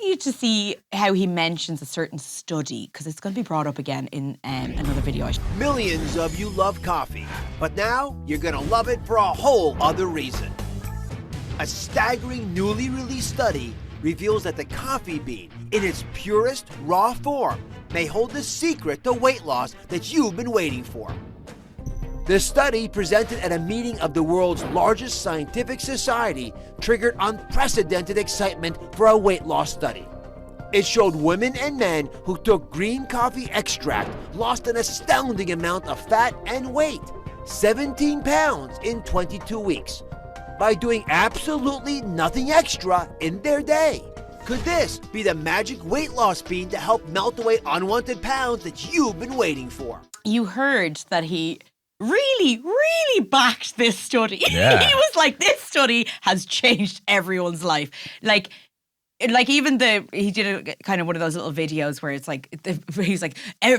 you to see how he mentions a certain study because it's going to be brought up again in another video. Millions of you love coffee, but now you're going to love it for a whole other reason. A staggering newly released study reveals that the coffee bean, in its purest raw form, may hold the secret to weight loss that you've been waiting for. The study, presented at a meeting of the world's largest scientific society, triggered unprecedented excitement for a weight loss study. It showed women and men who took green coffee extract lost an astounding amount of fat and weight, 17 pounds in 22 weeks, by doing absolutely nothing extra in their day. Could this be the magic weight loss bean to help melt away unwanted pounds that you've been waiting for? You heard that he really, really backed this study. Yeah. He was like, this study has changed everyone's life. Like even he did a kind of one of those little videos where it's like, he's like,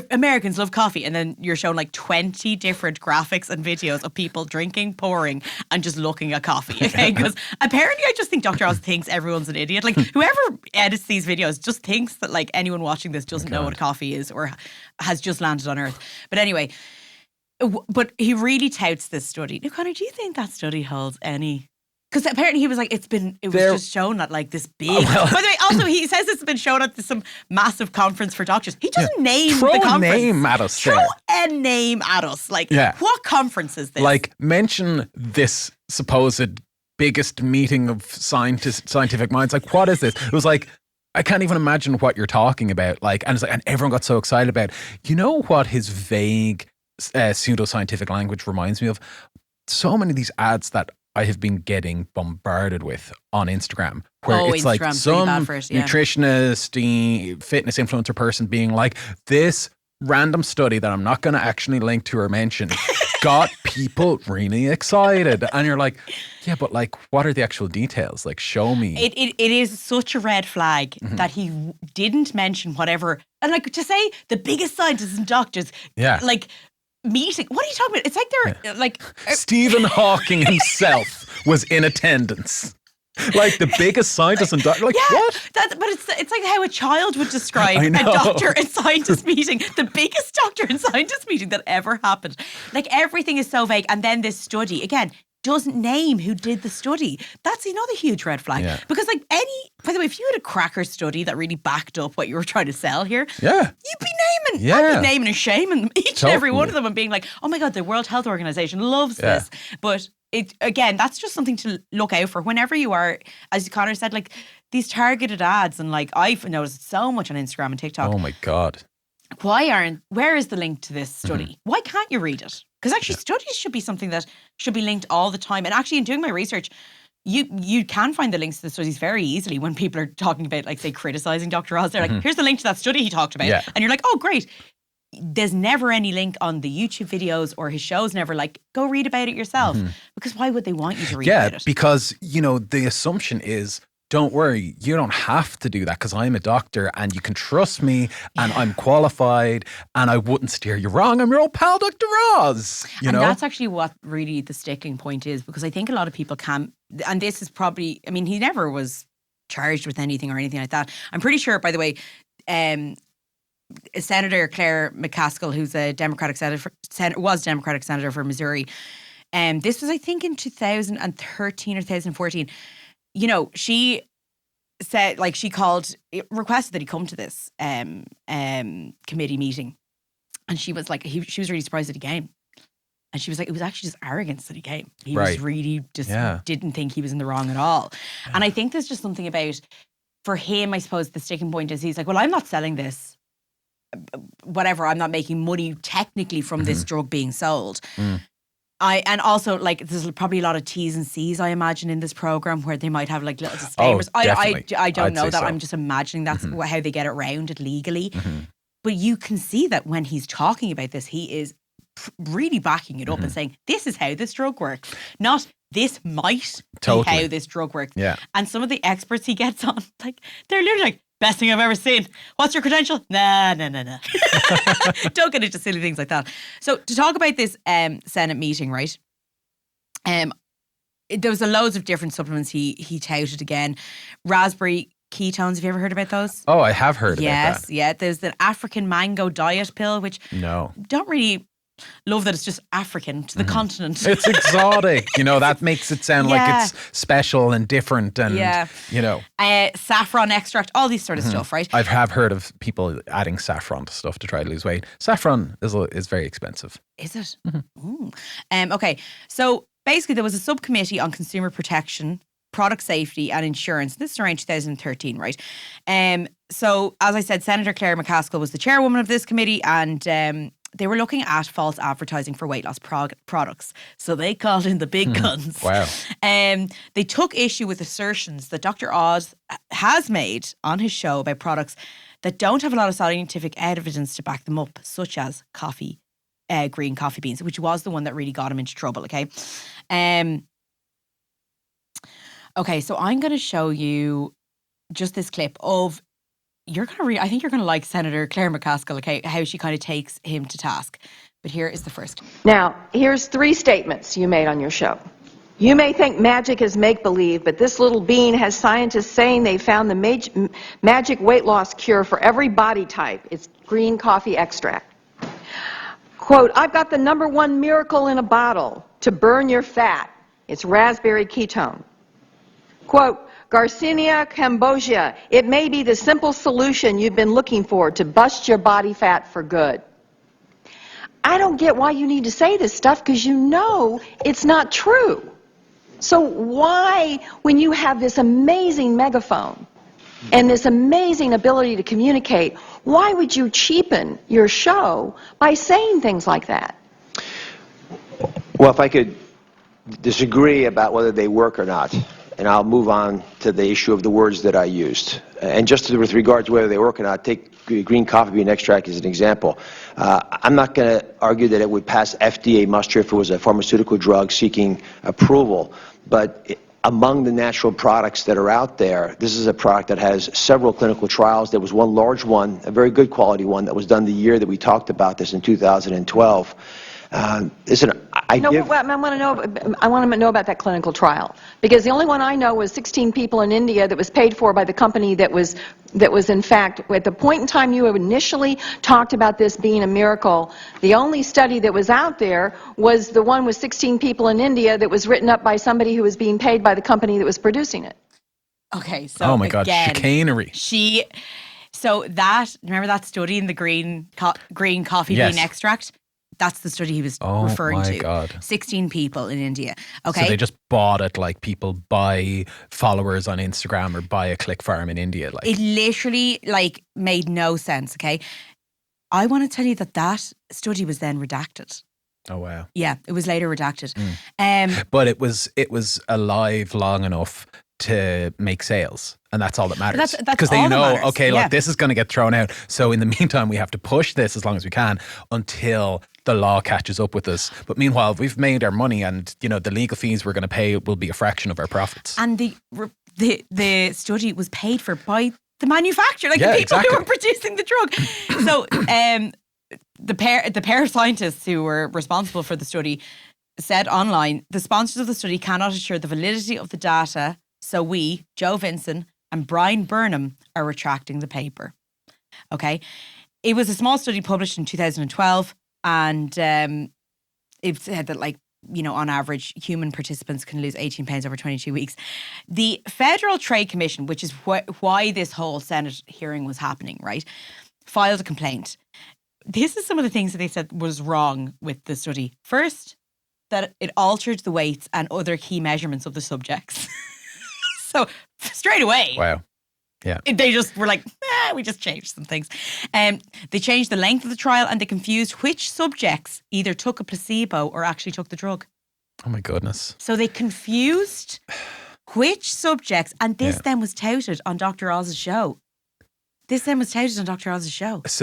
Americans love coffee. And then you're shown like 20 different graphics and videos of people drinking, pouring, and just looking at coffee. Okay. Because apparently I just think Dr. Oz thinks everyone's an idiot. Like whoever edits these videos just thinks that like anyone watching this doesn't know what coffee is or has just landed on Earth. But anyway, but he really touts this study. Now, Conor, do you think that study holds any? Because apparently he was like, it was just shown at like this big. By the way, also he says it's been shown at some massive conference for doctors. He doesn't name the conference. Throw a name at us. Throw a name at us. Like, what conference is this? Like, mention this supposed biggest meeting of scientific minds. Like, what is this? It was like, I can't even imagine what you're talking about. Like, and it's like, and everyone got so excited about it. You know what his vague pseudoscientific language reminds me of? So many of these ads that I have been getting bombarded with on Instagram, where it's like some nutritionist, fitness influencer person being like, this random study that I'm not going to actually link to or mention got people really excited. And you're like, yeah, but like, what are the actual details? Like, show me. It is such a red flag that he didn't mention whatever. And like, to say the biggest scientists and doctors, like, meeting. What are you talking about? It's like they're like Stephen Hawking himself was in attendance. Like the biggest scientist and doctor. Like what? But it's like how a child would describe a doctor and scientist meeting, the biggest doctor and scientist meeting that ever happened. Like everything is so vague. And then this study again doesn't name who did the study. That's another huge red flag. Yeah. Because like by the way, if you had a cracker study that really backed up what you were trying to sell here, you'd be naming, I'd be naming and shaming each and every one of them and being like, oh my God, the World Health Organization loves this. But that's just something to look out for whenever you are, as Conor said, like these targeted ads. And like I've noticed so much on Instagram and TikTok. Oh my God. Where is the link to this study? Why can't you read it? Because actually studies should be something that should be linked all the time. And actually in doing my research, you can find the links to the studies very easily when people are talking about, like, say, criticizing Dr. Oz. They're like, here's the link to that study he talked about. And you're like, oh, great. There's never any link on the YouTube videos or his shows, never like, go read about it yourself. Because why would they want you to read about it? Yeah, because, the assumption is, don't worry, you don't have to do that because I'm a doctor and you can trust me and I'm qualified and I wouldn't steer you wrong. I'm your old pal, Dr. Oz. And that's actually what really the sticking point is, because I think a lot of people can, and this is probably, I mean, he never was charged with anything or anything like that. I'm pretty sure, by the way, Senator Claire McCaskill, who's a Democratic senator for Missouri, this was, I think, in 2013 or 2014. She said, like, requested that he come to this committee meeting. And she was like, she was really surprised that he came. And she was like, it was actually just arrogance that he came. He was really just didn't think he was in the wrong at all. And I think there's just something about, for him, I suppose the sticking point is he's like, well, I'm not selling this. Whatever, I'm not making money technically from this drug being sold. And also, like, there's probably a lot of T's and C's, I imagine, in this program where they might have like little disclaimers. Definitely. I don't know that. So. I'm just imagining that's how they get around it legally. But you can see that when he's talking about this, he is really backing it up and saying, this is how this drug works. Not this might be how this drug works. Yeah. And some of the experts he gets on, like, they're literally like, best thing I've ever seen. What's your credential? Nah. Don't get into silly things like that. So to talk about this Senate meeting, right? There was loads of different supplements he touted again. Raspberry Ketones, have you ever heard about those? Oh, I have heard about that. Yes, yeah. There's the African mango diet pill, which don't really love that it's just African to the continent. It's exotic. That makes it sound like it's special and different and, saffron extract, all these sort of stuff, right? I have heard of people adding saffron to stuff to try to lose weight. Saffron is very expensive. Is it? Okay, so basically there was a subcommittee on consumer protection, product safety and insurance. This is around 2013, right? So as I said, Senator Claire McCaskill was the chairwoman of this committee, and they were looking at false advertising for weight loss products. So they called in the big guns. Wow. They took issue with assertions that Dr. Oz has made on his show about products that don't have a lot of scientific evidence to back them up, such as coffee, green coffee beans, which was the one that really got him into trouble, okay? Okay, so I'm going to show you just this clip of, I think you're going to like Senator Claire McCaskill, okay, how she kind of takes him to task. But here is the first. Now, here's 3 statements you made on your show. You may think magic is make-believe, but this little bean has scientists saying they found the magic weight loss cure for every body type. It's green coffee extract. Quote, I've got the #1 miracle in a bottle to burn your fat. It's raspberry ketone. Quote, Garcinia cambogia, it may be the simple solution you've been looking for to bust your body fat for good. I don't get why you need to say this stuff because you know it's not true. So why, when you have this amazing megaphone and this amazing ability to communicate, why would you cheapen your show by saying things like that? Well, if I could disagree about whether they work or not, and I'll move on to the issue of the words that I used. And just with regards to whether they work or not, take green coffee bean extract as an example. I'm not going to argue that it would pass FDA muster if it was a pharmaceutical drug seeking approval, but among the natural products that are out there, this is a product that has several clinical trials. There was one large one, a very good quality one, that was done the year that we talked about this in 2012. Listen, I want to know about that clinical trial, because the only one I know was 16 people in India that was paid for by the company that was in fact, at the point in time you initially talked about this being a miracle, the only study that was out there was the one with 16 people in India that was written up by somebody who was being paid by the company that was producing it. Okay, so oh my God, chicanery. Remember that study in the green coffee bean extract? That's the study he was referring to. Oh my God. 16 people in India. Okay. So they just bought it like people buy followers on Instagram or buy a click farm in India. Like it literally made no sense, okay? I want to tell you that study was then redacted. Oh wow. Yeah, it was later redacted. But it was alive long enough to make sales, and that's all that matters. Because they know, look, this is going to get thrown out. So in the meantime, we have to push this as long as we can until the law catches up with us. But meanwhile, we've made our money, and the legal fees we're going to pay will be a fraction of our profits. And the study was paid for by the manufacturer, the people who were producing the drug. So the pair of scientists who were responsible for the study said online, the sponsors of the study cannot assure the validity of the data. So we, Joe Vinson and Brian Burnham, are retracting the paper. Okay. It was a small study published in 2012, and it said that, on average, human participants can lose 18 pounds over 22 weeks. The Federal Trade Commission, which is why this whole Senate hearing was happening, right, filed a complaint. This is some of the things that they said was wrong with the study. First, that it altered the weights and other key measurements of the subjects. So straight away, wow, yeah, they just were like, we just changed some things. They changed the length of the trial, and they confused which subjects either took a placebo or actually took the drug. Oh my goodness. So they confused which subjects, and this then was touted on Dr. Oz's show. So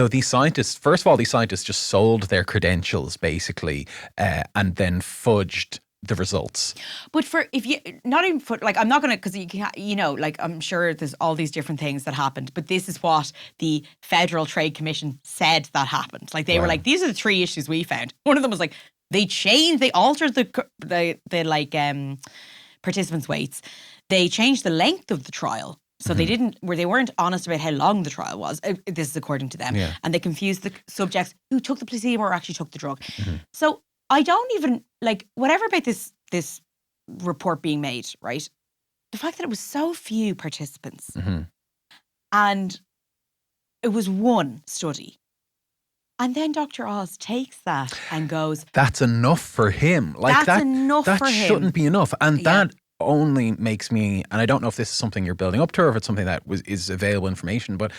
these scientists, first of all, just sold their credentials basically, and then fudged the results. But I'm not going to, because you can, like, I'm sure there's all these different things that happened, but this is what the Federal Trade Commission said that happened. Like, they were like, these are the 3 issues we found. One of them was like, they altered the participants' weights. They changed the length of the trial. So they weren't honest about how long the trial was. This is according to them. Yeah. And they confused the subjects who took the placebo or actually took the drug. So I don't even, like, whatever about this report being made, right? The fact that it was so few participants and it was one study. And then Dr. Oz takes that and goes, that's enough for him. Like, that's enough for him. That shouldn't be enough. And that only makes me, and I don't know if this is something you're building up to or if it's something that is available information, but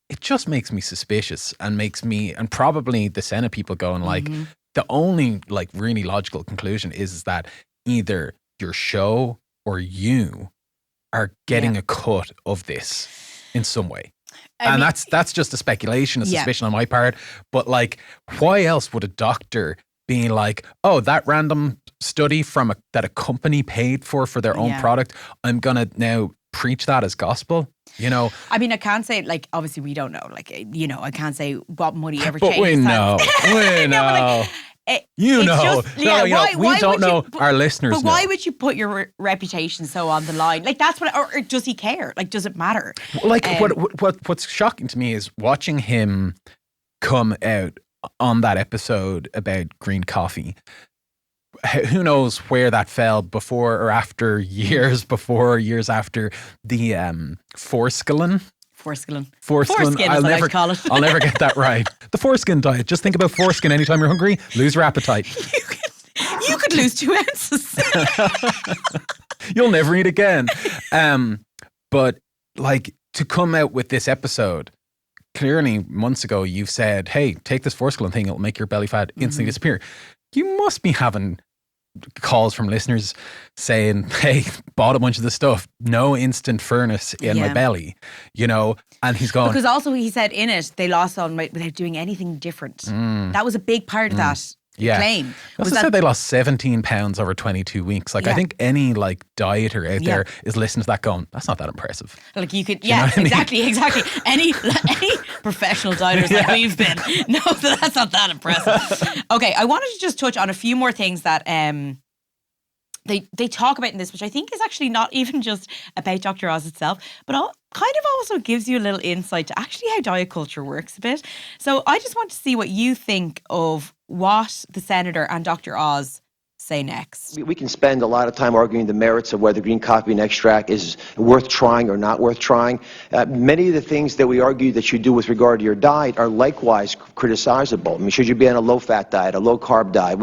it just makes me suspicious and makes me, and probably the Senate people going like, the only like really logical conclusion is that either your show or you are getting a cut of this in some way. I mean, that's just a speculation, a suspicion on my part. But like, why else would a doctor be like, oh, that random study that a company paid for their own product, I'm going to now preach that as gospel? I mean, I can't say, like, obviously we don't know. Like, I can't say what money ever but changed. We know. We know. We don't know. Our listeners know. But why would you put your reputation so on the line? Like, that's what, or does he care? Like, does it matter? Like, what's shocking to me is watching him come out on that episode about green coffee. Who knows where that fell before or after, years before, years after the Forskelin. I'll never get that right. The foreskin diet. Just think about foreskin anytime you're hungry. Lose your appetite. You could lose 2 ounces. You'll never eat again. But like, to come out with this episode, clearly months ago you've said, hey, take this foreskin thing, it'll make your belly fat instantly disappear. You must be having calls from listeners saying, hey, bought a bunch of this stuff, no instant furnace in my belly, and he's going, because also he said in it they lost on weight without doing anything different. That was a big part of that claim. Also said they lost 17 pounds over 22 weeks. Like, I think any like dieter out there is listening to that going, that's not that impressive. Like, you could, exactly. Any professional dieters like we've been know that that's not that impressive. Okay, I wanted to just touch on a few more things that they talk about in this, which I think is actually not even just about Dr. Oz itself, but kind of also gives you a little insight to actually how diet culture works a bit. So I just want to see what you think of what the Senator and Dr. Oz say next. We can spend a lot of time arguing the merits of whether green coffee and extract is worth trying or not worth trying. Many of the things that we argue that you do with regard to your diet are likewise criticizable. I mean, should you be on a low-fat diet, a low-carb diet?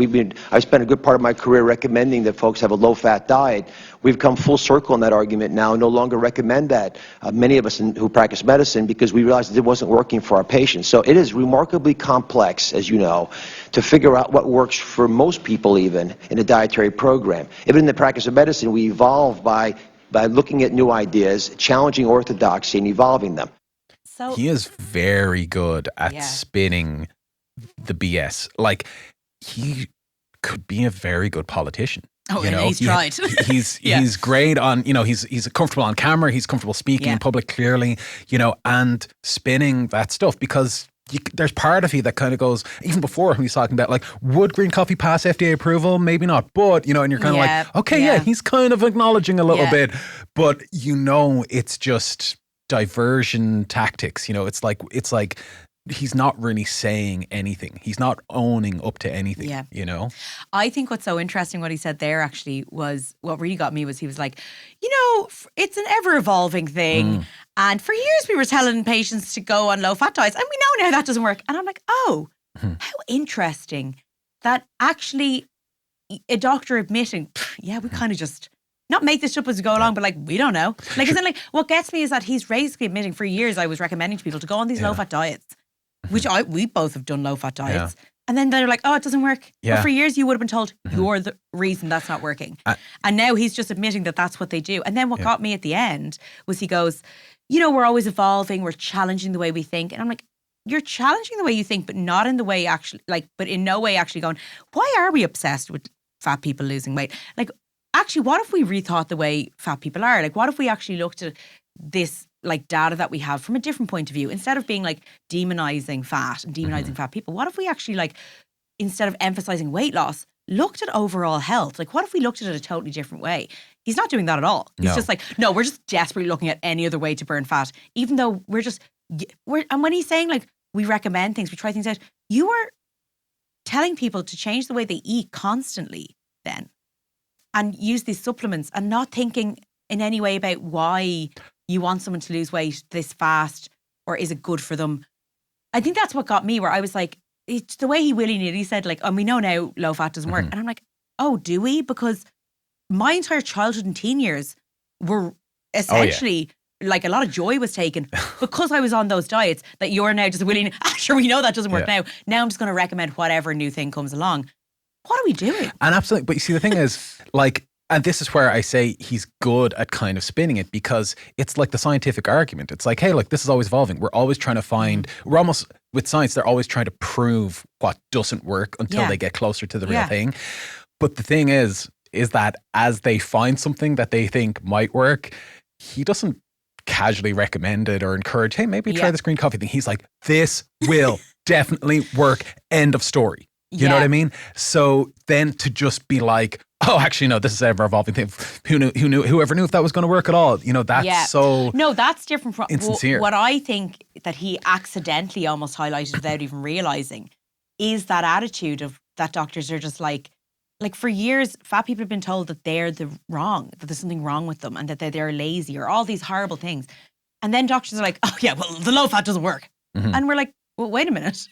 I've spent a good part of my career recommending that folks have a low-fat diet. We've come full circle in that argument now, no longer recommend that, many of us who practice medicine, because we realized that it wasn't working for our patients. So it is remarkably complex, as you know, to figure out what works for most people even in a dietary program. Even in the practice of medicine, we evolve by looking at new ideas, challenging orthodoxy and evolving them. So he is very good at spinning the BS. Like, he could be a very good politician. Oh, and he's tried. He's great on, he's comfortable on camera, he's comfortable speaking in public clearly, and spinning that stuff, because there's part of you that kind of goes, even before when he's talking about, like, would green coffee pass FDA approval? Maybe not, but, and you're kind of like, okay, he's kind of acknowledging a little bit, but it's just diversion tactics. It's like he's not really saying anything. He's not owning up to anything, I think what's so interesting what he said there actually was, what really got me was he was like, it's an ever-evolving thing. And for years we were telling patients to go on low-fat diets, and we know now that doesn't work. And I'm like, how interesting that actually a doctor admitting, we kind of just not make this up as we go along, but like, we don't know. Like, isn't like, what gets me is that he's basically admitting for years I was recommending to people to go on these low-fat diets, which we both have done low-fat diets. And then they're like, oh, it doesn't work. Yeah. But for years, you would have been told, you're the reason that's not working. And now he's just admitting that that's what they do. And then what got me at the end was he goes, we're always evolving. We're challenging the way we think. And I'm like, you're challenging the way you think, but not in the way actually, but in no way actually going, why are we obsessed with fat people losing weight? Like, actually, what if we rethought the way fat people are? Like, what if we actually looked at this data that we have from a different point of view, instead of being demonizing fat and demonizing fat people? What if we actually instead of emphasizing weight loss, looked at overall health? Like, what if we looked at it a totally different way? He's not doing that at all. He's just no, we're just desperately looking at any other way to burn fat, even though and when he's saying we recommend things, we try things out, you are telling people to change the way they eat constantly then, and use these supplements, and not thinking in any way about why you want someone to lose weight this fast, or is it good for them? I think that's what got me, where I was like, it's the way he willy-nilly said, and we know now low fat doesn't work. And I'm like, oh, do we? Because my entire childhood and teen years were essentially a lot of joy was taken because I was on those diets, that you're now just willing, sure, we know that doesn't work now. Now I'm just going to recommend whatever new thing comes along. What are we doing? And absolutely. But you see, the thing is, and this is where I say he's good at kind of spinning it, because it's like the scientific argument. It's like, hey, this is always evolving. We're always trying to find, we're almost, with science, they're always trying to prove what doesn't work until they get closer to the real thing. But the thing is that as they find something that they think might work, he doesn't casually recommend it or encourage, hey, maybe try this green coffee thing. He's like, this will definitely work. End of story. You know what I mean? So then to just be like, oh, actually, no, this is ever evolving thing. Whoever knew if that was going to work at all? That's so no, that's different from insincere. What I think that he accidentally almost highlighted without even realizing is that attitude of that doctors are just like for years, fat people have been told that they're that there's something wrong with them, and that they're lazy, or all these horrible things. And then doctors are like, oh yeah, well, the low fat doesn't work. And we're like, well, wait a minute.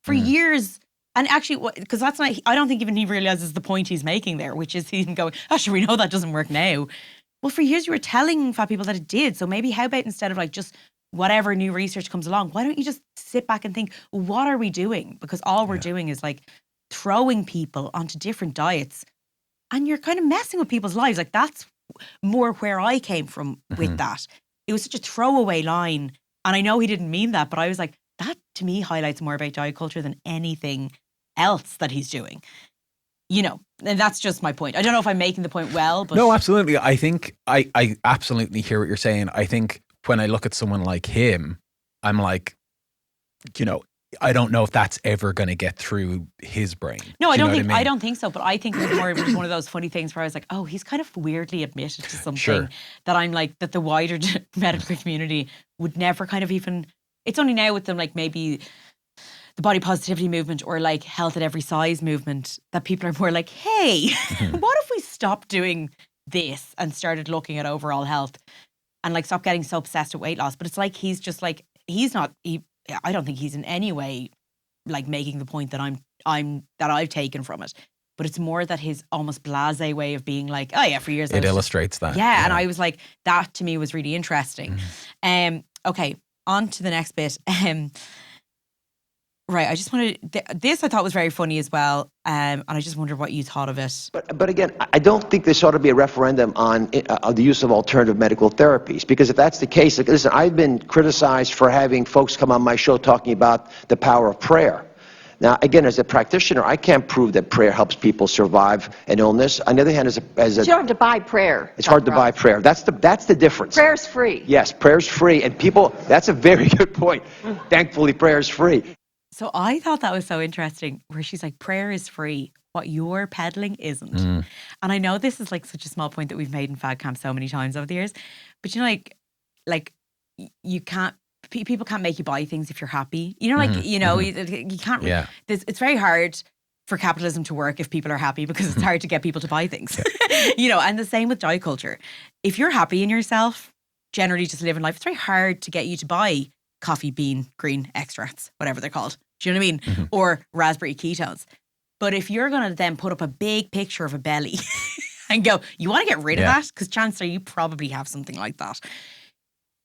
For years. And actually, because that's not, I don't think even he realizes the point he's making there, which is he's going, oh, sure, we know that doesn't work now. Well, for years you were telling fat people that it did. So maybe how about instead of just whatever new research comes along, why don't you just sit back and think, what are we doing? Because all we're doing is throwing people onto different diets, and you're kind of messing with people's lives. That's more where I came from with that. It was such a throwaway line. And I know he didn't mean that, but I was like, that to me highlights more about diet culture than anything else that he's doing. And that's just my point. I don't know if I'm making the point well, but... No, absolutely. I think I absolutely hear what you're saying. I think when I look at someone like him, I'm like, I don't know if that's ever going to get through his brain. No, I don't think so. But I think it was one of those funny things where I was like, oh, he's kind of weirdly admitted to something that I'm like, that the wider medical community would never kind of even... It's only now with them, maybe the body positivity movement or health at every size movement, that people are more like, hey, what if we stopped doing this and started looking at overall health and stop getting so obsessed with weight loss? But it's he's just he's not, I don't think he's in any way making the point that I've taken from it. But it's more that his almost blasé way of being oh yeah, for years. It illustrates that. Yeah. And I was like, that to me was really interesting. Okay. On to the next bit. Right, I just wanted this. I thought was very funny as well, and I just wondered what you thought of it. But again, I don't think there ought to be a referendum on the use of alternative medical therapies, because if that's the case, listen, I've been criticized for having folks come on my show talking about the power of prayer. Now, again, as a practitioner, I can't prove that prayer helps people survive an illness. On the other hand, you don't have to buy prayer. It's hard to buy prayer. That's the difference. Prayer's free. Yes, prayer's free, and that's a very good point. Thankfully, prayer's free. So I thought that was so interesting, where she's like, prayer is free. What you're peddling isn't. And I know this is such a small point that we've made in Fad Camp so many times over the years, but you can't, people can't make you buy things if you're happy. You can't, it's very hard for capitalism to work if people are happy, because it's hard to get people to buy things. And the same with diet culture. If you're happy in yourself, generally just living life, it's very hard to get you to buy coffee bean green extracts, whatever they're called. Do you know what I mean? Or raspberry ketones. But if you're going to then put up a big picture of a belly and go, you want to get rid of that? Because chances are you probably have something like that.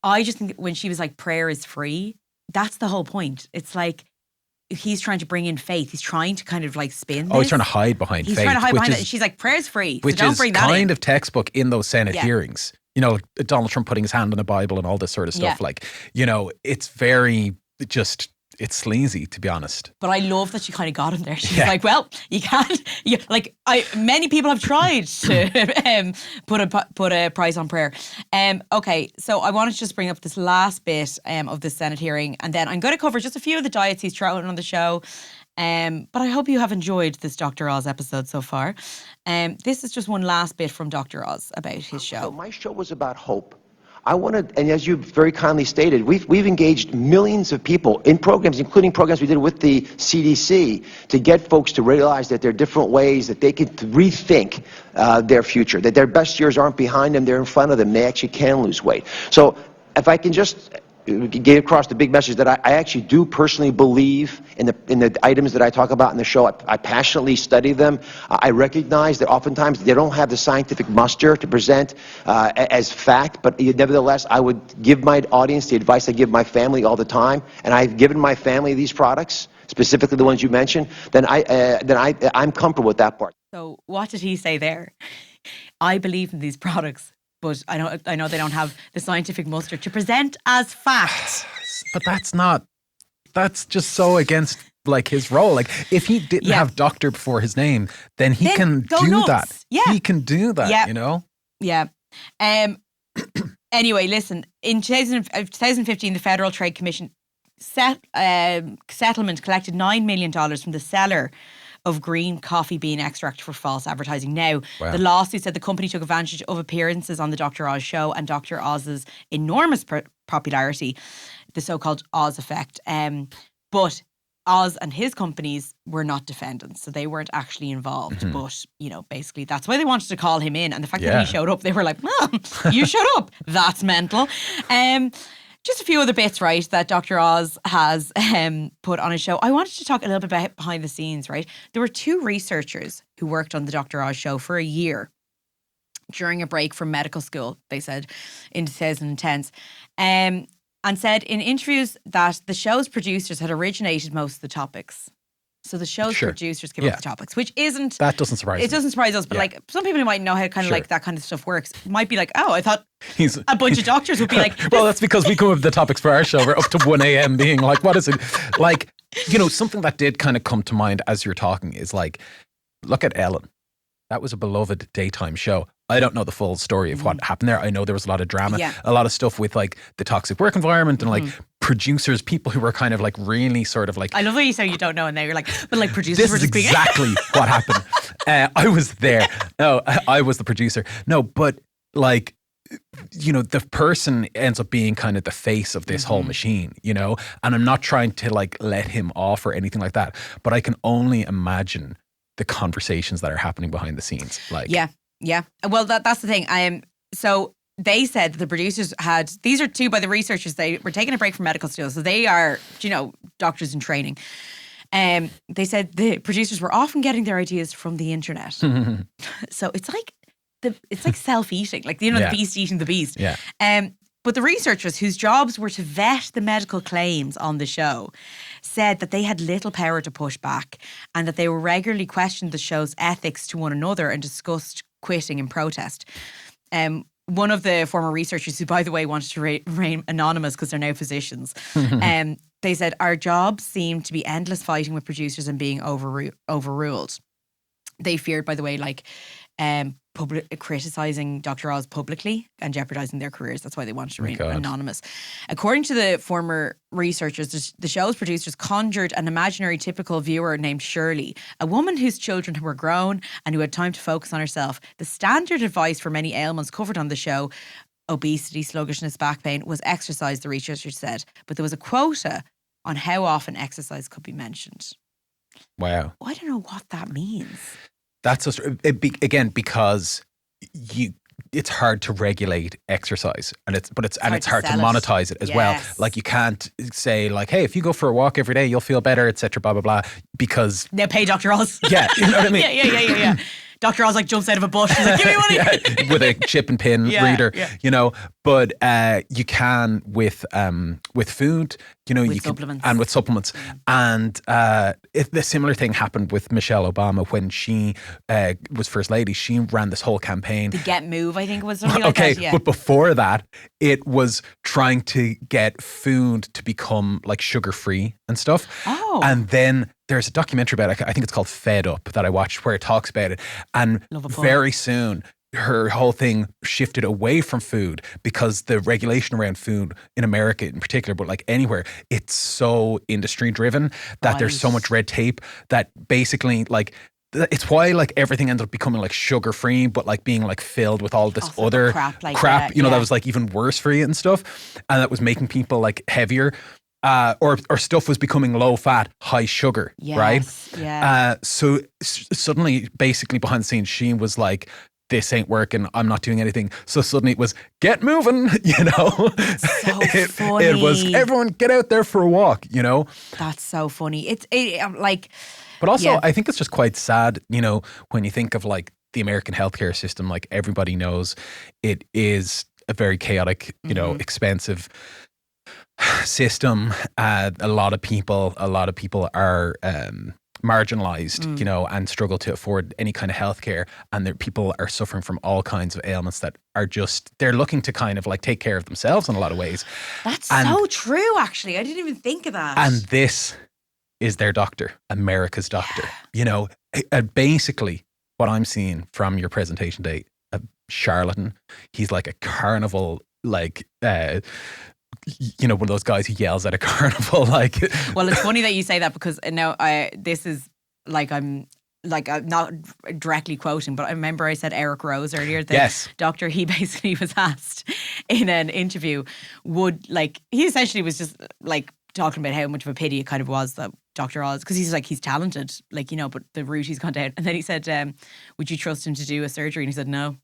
I just think when she was like, prayer is free, that's the whole point. It's he's trying to bring in faith. He's trying to kind of like spin this. Oh, he's trying to hide behind faith. He's trying to hide behind is, it. She's like, prayer's free, which so don't is bring that in. kind of textbook in those Senate hearings. You know, Donald Trump putting his hand on the Bible and all this sort of stuff. Yeah. Like, you know, it's very just, it's sleazy, to be honest. But I love that she kind of got him there. She's like, well, you can't. Many people have tried to put a price on prayer. Okay, so I wanted to just bring up this last bit of the Senate hearing, and then I'm going to cover just a few of the diets he's thrown on the show. But I hope you have enjoyed this Dr. Oz episode so far. This is just one last bit from Dr. Oz about his show. So my show was about hope. I wanted, and as you very kindly stated, we've engaged millions of people in programs, including programs we did with the CDC, to get folks to realize that there are different ways that they can rethink their future, that their best years aren't behind them, they're in front of them, they actually can lose weight. So if I can just get across the big message that I actually do personally believe in the items that I talk about in the show. I passionately study them. I recognize that oftentimes they don't have the scientific muster to present as fact, but nevertheless, I would give my audience the advice I give my family all the time, and I've given my family these products, specifically the ones you mentioned, then I'm comfortable with that part. So what did he say there? I believe in these products, but I know they don't have the scientific muster to present as fact. But that's just so against like his role. Like if he didn't have doctor before his name, then he can do nuts. that. Yeah. He can do that, you know? Yeah. Anyway, listen, in 2015, the Federal Trade Commission settlement collected $9 million from the seller of green coffee bean extract for false advertising. Now, the lawsuit said the company took advantage of appearances on the Dr. Oz show and Dr. Oz's enormous popularity, the so-called Oz effect. But Oz and his companies were not defendants, so they weren't actually involved. Mm-hmm. But, you know, basically that's why they wanted to call him in. And the fact that he showed up, they were like, you showed up. That's mental. Just a few other bits, right, that Dr. Oz has put on his show. I wanted to talk a little bit about behind the scenes, right? There were two researchers who worked on the Dr. Oz show for a year during a break from medical school, they said, in 2010s. And said in interviews that the show's producers had originated most of the topics. So the show's producers came up with the topics, which isn't... That doesn't surprise It doesn't surprise us, but like some people who might know how kind of like that kind of stuff works might be like, oh, I thought a bunch of doctors would be like... Well, that's because we come up with the topics for our show. We're up to 1 a.m. being like, what is it? Like, you know, something that did kind of come to mind as you're talking is like, look at Ellen. That was a beloved daytime show. I don't know the full story of what happened there. I know there was a lot of drama, a lot of stuff with like the toxic work environment and like producers, people who were kind of like really sort of like... I love how you say you don't know and now you're like, but like producers were just being... This is exactly what happened. I was there. No, I was the producer. No, but like, you know, the person ends up being kind of the face of this whole machine, you know? And I'm not trying to like let him off or anything like that, but I can only imagine the conversations that are happening behind the scenes. Like, yeah. Well, that's the thing. So they said that the producers had, these are two by the researchers, they were taking a break from medical school. So they are, you know, doctors in training. They said the producers were often getting their ideas from the internet. So it's like self-eating, like, you know, the beast eating the beast. Yeah. But the researchers, whose jobs were to vet the medical claims on the show, said that they had little power to push back and that they were regularly questioned the show's ethics to one another and discussed quitting in protest. One of the former researchers, who, by the way, wanted to remain anonymous because they're now physicians, they said, our jobs seemed to be endless fighting with producers and being overruled. They feared, by the way, like criticising Dr. Oz publicly and jeopardising their careers. That's why they wanted to remain anonymous. According to the former researchers, the show's producers conjured an imaginary typical viewer named Shirley, a woman whose children were grown and who had time to focus on herself. The standard advice for many ailments covered on the show, obesity, sluggishness, back pain, was exercise, the researchers said. But there was a quota on how often exercise could be mentioned. Wow. I don't know what that means. That's just, again, because it's hard to regulate exercise and it's hard to monetize it as well. Like you can't say like, hey, if you go for a walk every day, you'll feel better, etc. Blah blah blah. Because now pay Dr. Oz. Yeah, you know what I mean. Yeah. Dr. Oz like jumps out of a bush. He's like, give me money. Yeah, with a chip and pin reader, you know. But you can with food, you know, you supplements. Can, and with supplements. And the similar thing happened with Michelle Obama when she was First Lady. She ran this whole campaign. The Get Move, I think it was something like that. Yeah. But before that, it was trying to get food to become like sugar-free and stuff. Oh. And then there's a documentary about it, I think it's called Fed Up, that I watched where it talks about it. And very soon, her whole thing shifted away from food because the regulation around food in America in particular, but like anywhere, it's so industry driven that there's so much red tape that basically like it's why like everything ended up becoming like sugar free, but like being like filled with all this other crap, you know, that was like even worse for you and stuff. And that was making people like heavier. Or stuff was becoming low fat, high sugar, right? Yeah. So suddenly, basically behind the scenes, she was like, this ain't working, I'm not doing anything. So suddenly it was, get moving, you know? So funny. It was, everyone get out there for a walk, you know? That's so funny. It's like... But also, I think it's just quite sad, you know, when you think of like the American healthcare system, like everybody knows it is a very chaotic, you know, expensive system. A lot of people are marginalized, you know, and struggle to afford any kind of healthcare. And people are suffering from all kinds of ailments that are just, they're looking to kind of like take care of themselves in a lot of ways. That's so true, actually. I didn't even think of that. And this is their doctor, America's doctor. You know, basically what I'm seeing from your presentation day, a charlatan. He's like a carnival, like, you know, one of those guys who yells at a carnival. Like, well, it's funny that you say that because now this is like I'm not directly quoting, but I remember I said Eric Rose earlier. The doctor, he basically was asked in an interview, he essentially was just like talking about how much of a pity it kind of was that Dr. Oz, because he's like, he's talented, like, you know, but the route he's gone down. And then he said, would you trust him to do a surgery? And he said, no.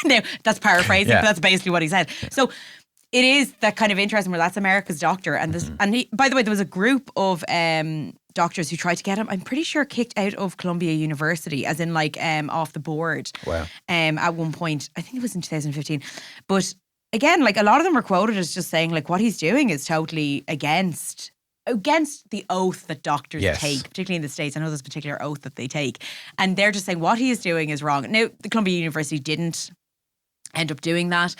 Now, that's paraphrasing, but that's basically what he said. So it is that kind of interesting where that's America's doctor. And this, and he, by the way, there was a group of doctors who tried to get him, I'm pretty sure, kicked out of Columbia University, as in like off the board. Wow. At one point, I think it was in 2015. But again, like a lot of them were quoted as just saying like what he's doing is totally against the oath that doctors take, particularly in the States. I know there's a particular oath that they take. And they're just saying what he is doing is wrong. Now, the Columbia University didn't end up doing that.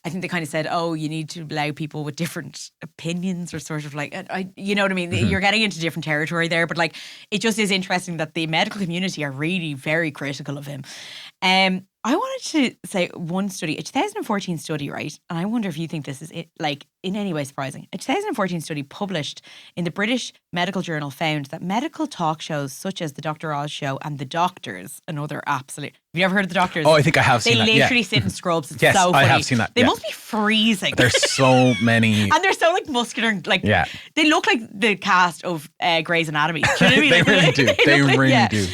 I think they kind of said, oh, you need to allow people with different opinions, or sort of like, you know what I mean? You're getting into different territory there. But like, it just is interesting that the medical community are really very critical of him. I wanted to say one study, a 2014 study, right? And I wonder if you think this is like in any way surprising. A 2014 study published in the British Medical Journal found that medical talk shows such as The Dr. Oz Show and The Doctors, another absolute... Have you ever heard of The Doctors? Oh, I think I have seen that. They literally sit in scrubs. It's yes, so funny. I have seen that. They must be freezing. There's so many... And they're so like muscular. Like, they look like the cast of Grey's Anatomy. Do you know what I mean? They really do. They really do.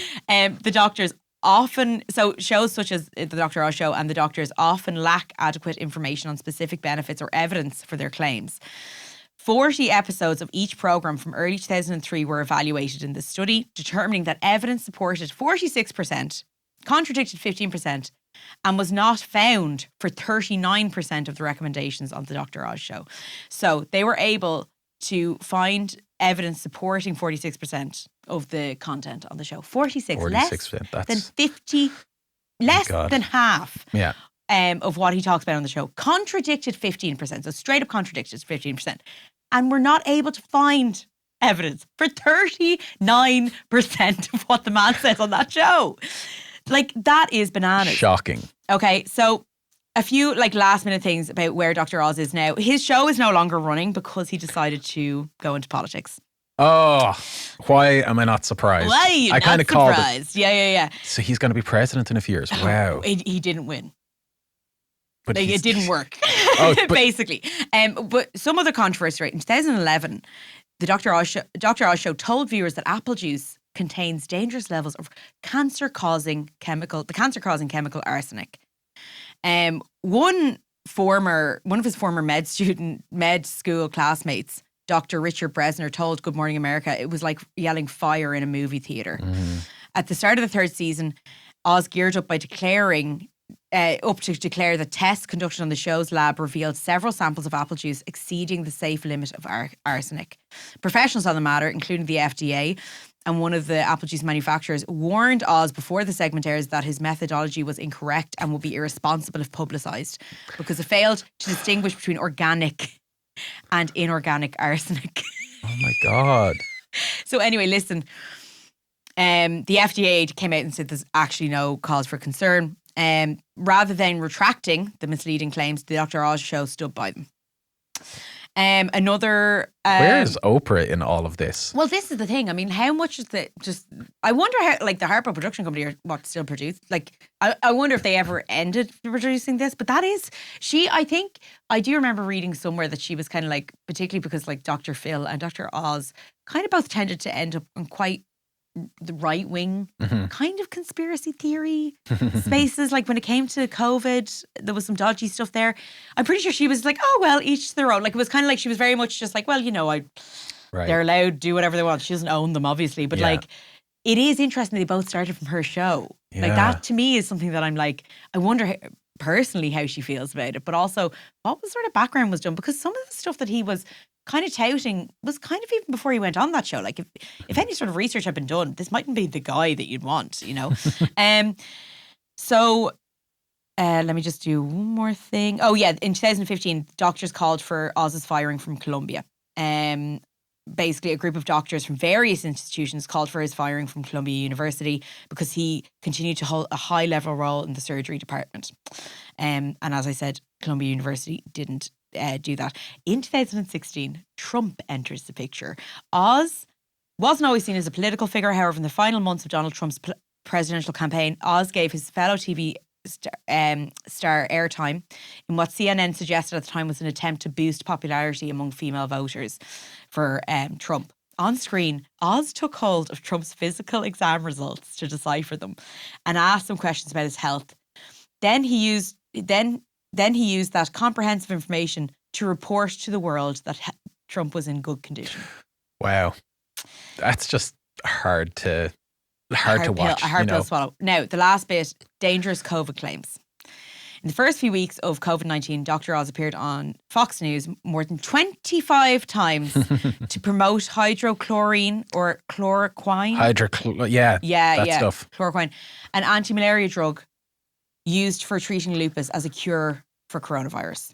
The Doctors often, so shows such as The Dr. Oz Show and The Doctors often lack adequate information on specific benefits or evidence for their claims. 40 episodes of each programme from early 2003 were evaluated in the study, determining that evidence supported 46%, contradicted 15%, and was not found for 39% of the recommendations on The Dr. Oz Show. So they were able to find evidence supporting 46% of the content on the show. 46%, less than 50, less than half of what he talks about on the show. Contradicted 15%, so straight up contradicted 15%. And we're not able to find evidence for 39% of what the man says on that show. Like, that is bananas. Shocking. Okay, so a few like last minute things about where Dr. Oz is now. His show is no longer running because he decided to go into politics. Oh, why am I not surprised? Why are you I kind of called it. Yeah. So he's going to be president in a few years. Wow. He didn't win. But like, it didn't work, basically. But some other controversy, right? In 2011, the Dr. Oz show told viewers that apple juice contains dangerous levels of cancer-causing chemical arsenic. One of his former med school classmates, Dr. Richard Bresner, told Good Morning America it was like yelling fire in a movie theatre. At the start of the third season Oz geared up by declaring that tests conducted on the show's lab revealed several samples of apple juice exceeding the safe limit of arsenic. Professionals on the matter, including the FDA and one of the apple juice manufacturers, warned Oz before the segment airs that his methodology was incorrect and would be irresponsible if publicised because it failed to distinguish between organic and inorganic arsenic. Oh my God. So anyway, listen, the FDA came out and said there's actually no cause for concern. Rather than retracting the misleading claims, the Dr. Oz show stood by them. Where is Oprah in all of this? Well, this is the thing. I mean, how much is I wonder how, like, the Harpo production company or what still produce. Like, I wonder if they ever ended producing this. But that is, I think, I do remember reading somewhere that she was kind of like, particularly because like Dr. Phil and Dr. Oz kind of both tended to end up on quite the right wing kind of conspiracy theory spaces. Like when it came to COVID, there was some dodgy stuff there. I'm pretty sure she was like, oh, well, each their own. Like it was kind of like she was very much just like, well, they're allowed to do whatever they want. She doesn't own them, obviously. But like, it is interesting they both started from her show. Yeah. Like that to me is something that I'm like, I wonder personally how she feels about it. But also what was sort of background was done, because some of the stuff that he was kind of touting was kind of even before he went on that show. Like if any sort of research had been done, this mightn't be the guy that you'd want, So let me just do one more thing. Oh yeah, in 2015, doctors called for Oz's firing from Columbia. Basically, a group of doctors from various institutions called for his firing from Columbia University because he continued to hold a high-level role in the surgery department. And as I said, Columbia University didn't do that. In 2016, Trump enters the picture. Oz wasn't always seen as a political figure. However, in the final months of Donald Trump's presidential campaign, Oz gave his fellow TV star airtime in what CNN suggested at the time was an attempt to boost popularity among female voters for Trump. On screen, Oz took hold of Trump's physical exam results to decipher them and asked some questions about his health. Then he used that comprehensive information to report to the world that Trump was in good condition. Wow. That's just hard to watch. A hard pill to swallow. Now, the last bit, dangerous COVID claims. In the first few weeks of COVID-19, Dr. Oz appeared on Fox News more than 25 times to promote hydrochlorine or chloroquine. Stuff. Chloroquine, an anti-malaria drug used for treating lupus as a cure for coronavirus.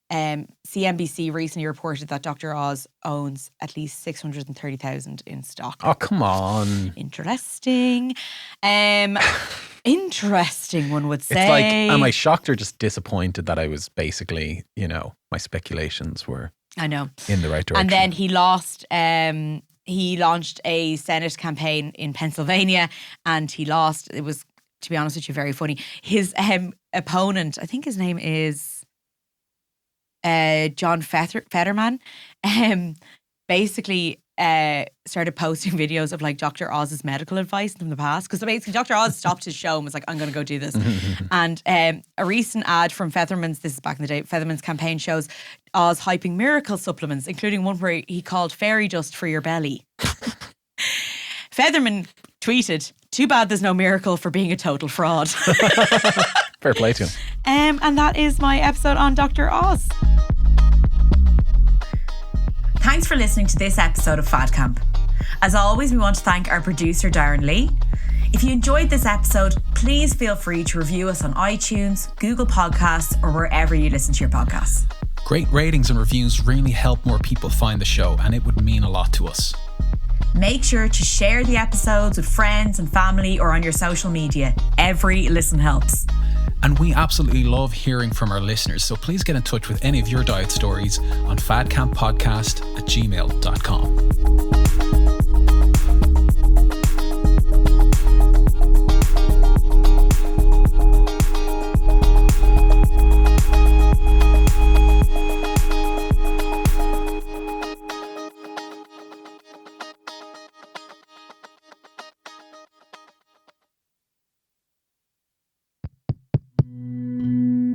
CNBC recently reported that Dr. Oz owns at least 630,000 in stock. Oh, come on. Interesting. Interesting, one would say. It's like, am I shocked or just disappointed that I was basically, my speculations were in the right direction? And then he launched a Senate campaign in Pennsylvania and he lost. It was, to be honest with you, very funny. His opponent, I think his name is John Fetterman, basically started posting videos of like Dr. Oz's medical advice from the past, because basically Dr. Oz stopped his show and was like, I'm going to go do this. And a recent ad from Featherman's, this is back in the day, Featherman's campaign shows Oz hyping miracle supplements, including one where he called fairy dust for your belly. Featherman tweeted, "Too bad there's no miracle for being a total fraud." Fair play to him. And that is my episode on Dr. Oz. Thanks for listening to this episode of Fad Camp. As always, we want to thank our producer, Darren Lee. If you enjoyed this episode, please feel free to review us on iTunes, Google Podcasts, or wherever you listen to your podcasts. Great ratings and reviews really help more people find the show, and it would mean a lot to us. Make sure to share the episodes with friends and family or on your social media. Every listen helps. And we absolutely love hearing from our listeners, so please get in touch with any of your diet stories on fadcamppodcast@gmail.com.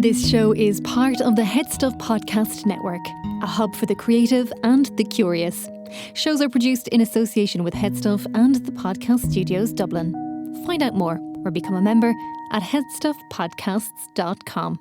This show is part of the Head Stuff Podcast Network, a hub for the creative and the curious. Shows are produced in association with Head Stuff and the Podcast Studios Dublin. Find out more or become a member at headstuffpodcasts.com.